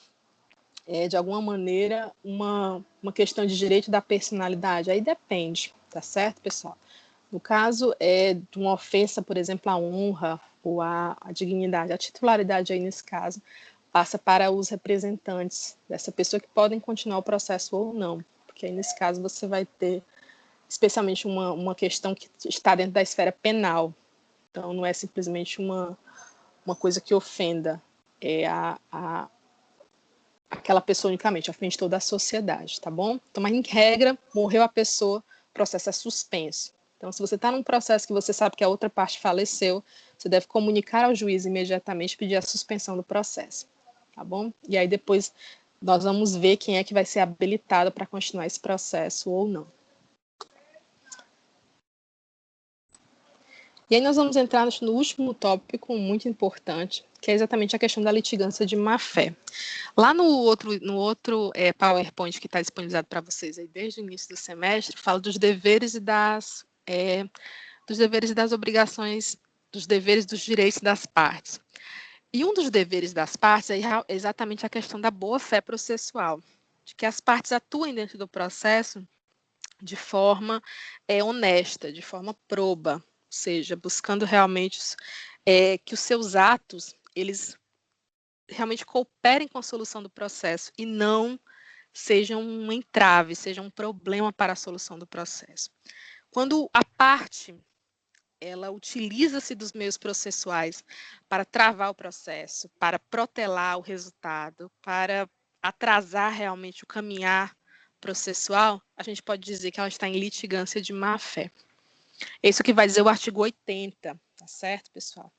de alguma maneira, uma questão de direito da personalidade, aí depende, tá certo, pessoal? No caso de uma ofensa, por exemplo, à honra ou à dignidade, a titularidade aí nesse caso passa para os representantes dessa pessoa que podem continuar o processo ou não, porque aí nesse caso você vai ter especialmente uma questão que está dentro da esfera penal, então não é simplesmente uma coisa que ofenda aquela pessoa unicamente, ofende toda a sociedade, tá bom? Então, mas em regra, morreu a pessoa, o processo é suspenso. Então, se você está num processo que você sabe que a outra parte faleceu, você deve comunicar ao juiz imediatamente e pedir a suspensão do processo, tá bom? E aí depois nós vamos ver quem é que vai ser habilitado para continuar esse processo ou não. E aí nós vamos entrar no último tópico muito importante, que é exatamente a questão da litigância de má-fé. Lá no outro PowerPoint que está disponibilizado para vocês aí desde o início do semestre, fala dos deveres e das obrigações, dos deveres e dos direitos das partes. E um dos deveres das partes é exatamente a questão da boa-fé processual, de que as partes atuem dentro do processo de forma honesta, de forma proba, ou seja, buscando realmente que os seus atos, eles realmente cooperem com a solução do processo e não sejam um entrave, sejam um problema para a solução do processo. Quando a parte ela utiliza-se dos meios processuais para travar o processo, para protelar o resultado, para atrasar realmente o caminhar processual, a gente pode dizer que ela está em litigância de má-fé. É isso que vai dizer o artigo 80, tá certo, pessoal?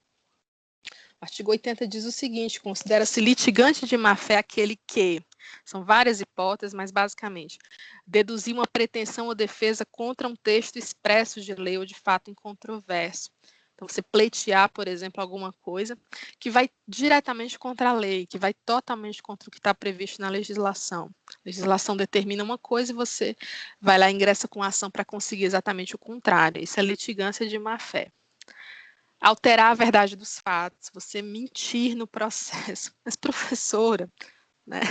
O artigo 80 diz o seguinte: considera-se litigante de má-fé aquele que, são várias hipóteses, mas basicamente, deduzir uma pretensão ou defesa contra um texto expresso de lei ou de fato incontroverso. Então, você pleitear, por exemplo, alguma coisa que vai diretamente contra a lei, que vai totalmente contra o que está previsto na legislação. A legislação determina uma coisa e você vai lá e ingressa com ação para conseguir exatamente o contrário. Isso é litigância de má-fé. Alterar a verdade dos fatos, você mentir no processo. Mas, professora, né?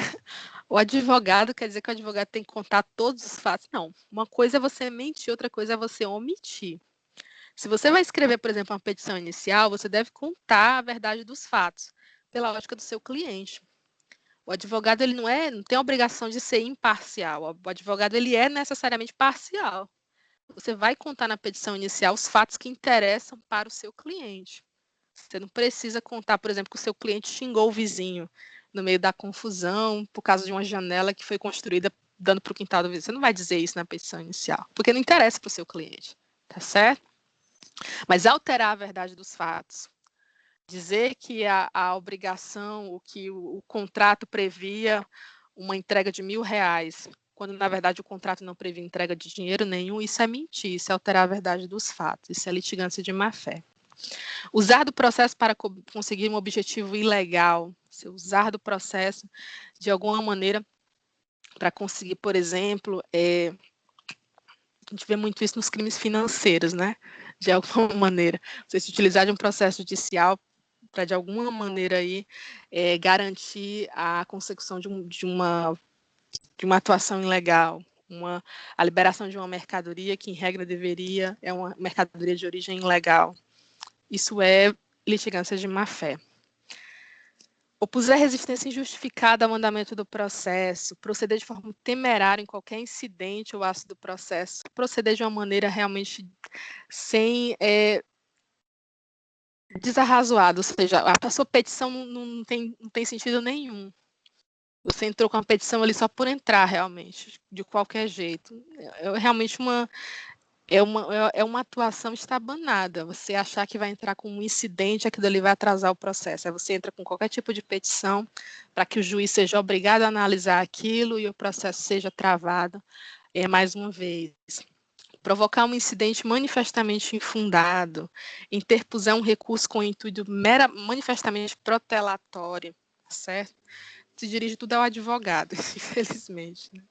O advogado quer dizer que o advogado tem que contar todos os fatos? Não. Uma coisa é você mentir, outra coisa é você omitir. Se você vai escrever, por exemplo, uma petição inicial, você deve contar a verdade dos fatos, pela lógica do seu cliente. O advogado ele não tem a obrigação de ser imparcial. O advogado ele é necessariamente parcial. Você vai contar na petição inicial os fatos que interessam para o seu cliente. Você não precisa contar, por exemplo, que o seu cliente xingou o vizinho no meio da confusão por causa de uma janela que foi construída dando para o quintal do vizinho. Você não vai dizer isso na petição inicial, porque não interessa para o seu cliente, tá certo? Mas alterar a verdade dos fatos, dizer que a obrigação, o que o contrato previa uma entrega de R$1.000, quando na verdade o contrato não previa entrega de dinheiro nenhum, isso é mentir, isso é alterar a verdade dos fatos, isso é litigância de má-fé. Usar do processo para conseguir um objetivo ilegal, se usar do processo de alguma maneira para conseguir, por exemplo, a gente vê muito isso nos crimes financeiros, né? De alguma maneira, você se utilizar de um processo judicial para de alguma maneira aí, garantir a consecução de uma atuação ilegal, a liberação de uma mercadoria que, em regra, é uma mercadoria de origem ilegal. Isso é litigância de má-fé. Opuser resistência injustificada ao andamento do processo, proceder de forma temerária em qualquer incidente ou ato do processo, proceder de uma maneira realmente sem desarrazoada, ou seja, a sua petição não tem sentido nenhum. Você entrou com a petição ali só por entrar, realmente, de qualquer jeito. Realmente uma atuação estabanada. Você achar que vai entrar com um incidente, aquilo ali vai atrasar o processo. Aí você entra com qualquer tipo de petição para que o juiz seja obrigado a analisar aquilo e o processo seja travado, mais uma vez. Provocar um incidente manifestamente infundado, interpuser um recurso com intuito manifestamente protelatório, certo? Se dirige tudo ao advogado, infelizmente. Né?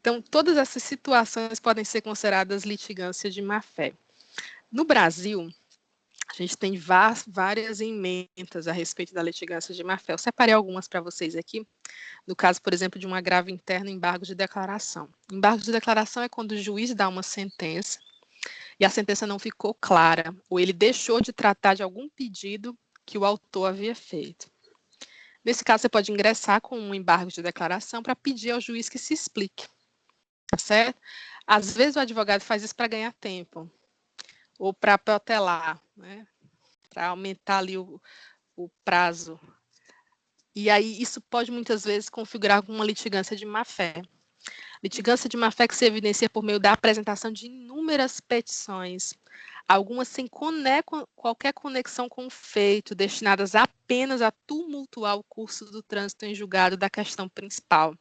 Então, todas essas situações podem ser consideradas litigância de má-fé. No Brasil, a gente tem várias emendas a respeito da litigância de má-fé. Eu separei algumas para vocês aqui. No caso, por exemplo, de um agravo interno, embargo de declaração. Embargo de declaração é quando o juiz dá uma sentença e a sentença não ficou clara, ou ele deixou de tratar de algum pedido que o autor havia feito. Nesse caso, você pode ingressar com um embargo de declaração para pedir ao juiz que se explique. Tá certo? Às vezes o advogado faz isso para ganhar tempo, ou para protelar, né? Para aumentar ali o prazo. E aí isso pode muitas vezes configurar como uma litigância de má-fé. Litigância de má-fé que se evidencia por meio da apresentação de inúmeras petições, algumas sem qualquer conexão com o feito, destinadas apenas a tumultuar o curso do trânsito em julgado da questão principal,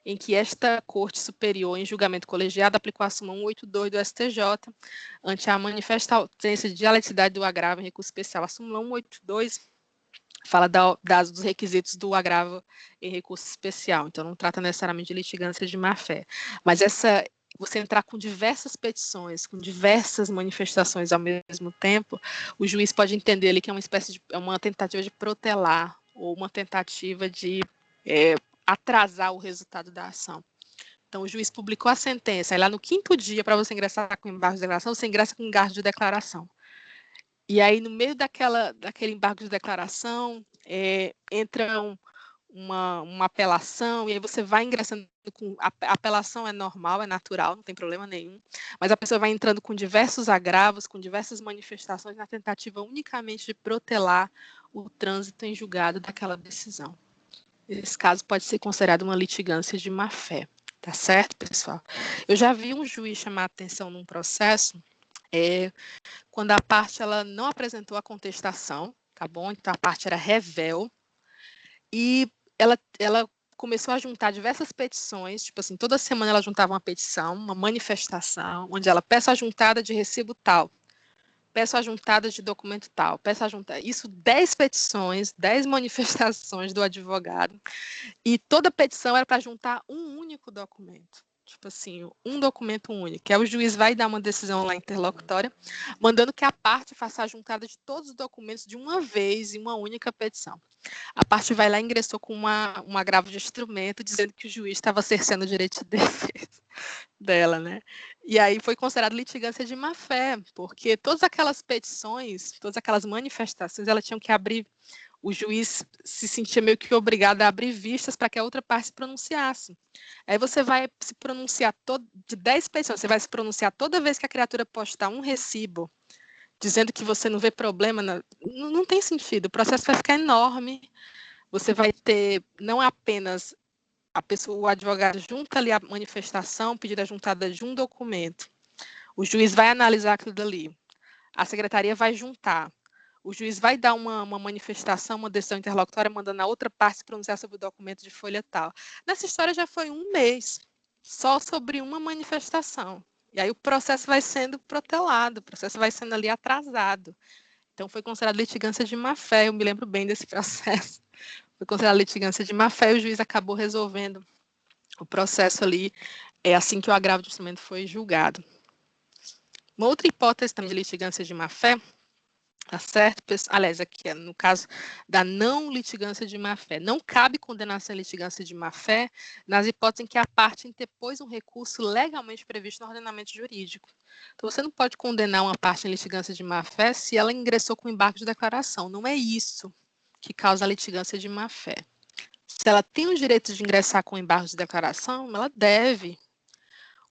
em que esta Corte Superior, em julgamento colegiado, aplicou a súmula 182 do STJ, ante a manifesta ausência de dialeticidade do agravo em recurso especial. A súmula 182 fala dos requisitos do agravo em recurso especial, então não trata necessariamente de litigância de má-fé. Mas você entrar com diversas petições, com diversas manifestações ao mesmo tempo, o juiz pode entender ali que é uma tentativa de protelar, ou uma tentativa de atrasar o resultado da ação. Então, o juiz publicou a sentença, aí lá no 5º dia, para você ingressar com embargo de declaração, você ingressa com embargo de declaração. E aí, no meio daquele embargo de declaração, entra uma apelação, e aí você vai ingressando com... A apelação é normal, é natural, não tem problema nenhum, mas a pessoa vai entrando com diversos agravos, com diversas manifestações, na tentativa unicamente de protelar o trânsito em julgado daquela decisão. Esse caso pode ser considerado uma litigância de má-fé, tá certo, pessoal? Eu já vi um juiz chamar a atenção num processo quando a parte ela não apresentou a contestação, tá bom? Então a parte era revel e ela começou a juntar diversas petições, tipo assim, toda semana ela juntava uma petição, uma manifestação, onde ela peça a juntada de recibo tal, peço a juntada de documento tal, peço a juntada. Isso 10 petições, 10 manifestações do advogado, e toda petição era para juntar um único documento. Tipo assim, um documento único, que o juiz vai dar uma decisão lá interlocutória, mandando que a parte faça a juntada de todos os documentos de uma vez em uma única petição. A parte vai lá e ingressou com um agravo de instrumento, dizendo que o juiz estava cerceando o direito de defesa dela, né? E aí foi considerado litigância de má-fé, porque todas aquelas petições, todas aquelas manifestações, elas tinham que abrir, o juiz se sentia meio que obrigado a abrir vistas para que a outra parte se pronunciasse. Aí você vai se pronunciar de 10 petições, você vai se pronunciar toda vez que a criatura postar um recibo, dizendo que você não vê problema, não tem sentido, o processo vai ficar enorme, você vai ter não apenas o advogado junta ali a manifestação, pedindo a juntada de um documento. O juiz vai analisar aquilo dali. A secretaria vai juntar. O juiz vai dar uma manifestação, uma decisão interlocutória, mandando a outra parte se pronunciar sobre o documento de folha tal. Nessa história já foi um mês, só sobre uma manifestação. E aí o processo vai sendo protelado, o processo vai sendo ali atrasado. Então foi considerado litigância de má-fé, eu me lembro bem desse processo. Foi considerado litigância de má-fé e o juiz acabou resolvendo o processo ali, assim que o agravo de instrumento foi julgado. Uma outra hipótese também de litigância de má-fé Tá certo? Aliás, aqui no caso da não litigância de má-fé. Não cabe condenação em litigância de má-fé nas hipóteses em que a parte interpôs um recurso legalmente previsto no ordenamento jurídico. Então, você não pode condenar uma parte em litigância de má-fé se ela ingressou com embargo de declaração. Não é isso que causa a litigância de má-fé. Se ela tem o direito de ingressar com embargo de declaração, ela deve.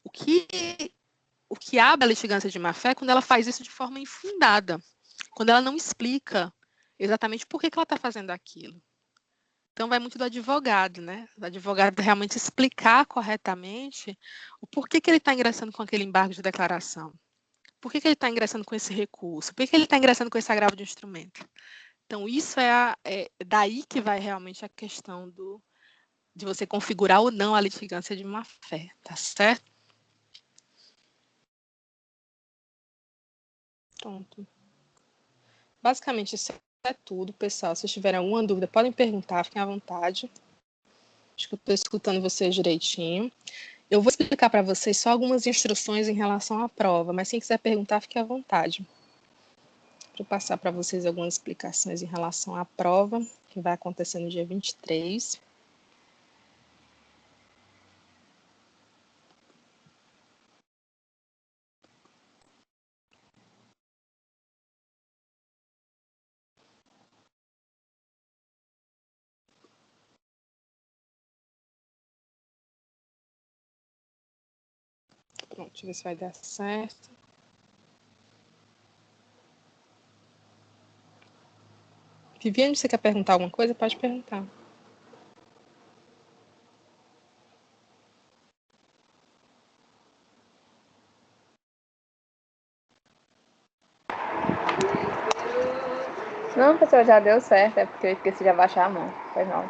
O que abre a litigância de má-fé é quando ela faz isso de forma infundada. Quando ela não explica exatamente por que ela está fazendo aquilo. Então, vai muito do advogado, né? O advogado realmente explicar corretamente o porquê que ele está ingressando com aquele embargo de declaração. Por que ele está ingressando com esse recurso? Por que ele está ingressando com esse agravo de instrumento? Então, isso é daí que vai realmente a questão de você configurar ou não a litigância de má-fé, tá certo? Pronto. Basicamente, isso é tudo, pessoal. Se tiverem alguma dúvida, podem perguntar, fiquem à vontade. Acho que eu estou escutando vocês direitinho. Eu vou explicar para vocês só algumas instruções em relação à prova, mas quem quiser perguntar, fique à vontade. Vou passar para vocês algumas explicações em relação à prova, que vai acontecer no dia 23. Pronto, deixa eu ver se vai dar certo. Viviane, você quer perguntar alguma coisa? Pode perguntar. Não, pessoal, já deu certo, é porque eu esqueci de abaixar a mão. Foi mal.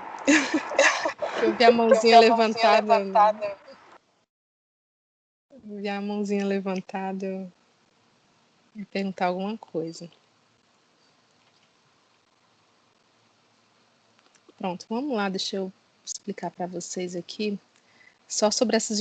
Eu vi a mãozinha levantada. Eu vi a mãozinha levantada. Eu ia perguntar alguma coisa. Pronto, vamos lá, deixa eu explicar para vocês aqui só sobre essas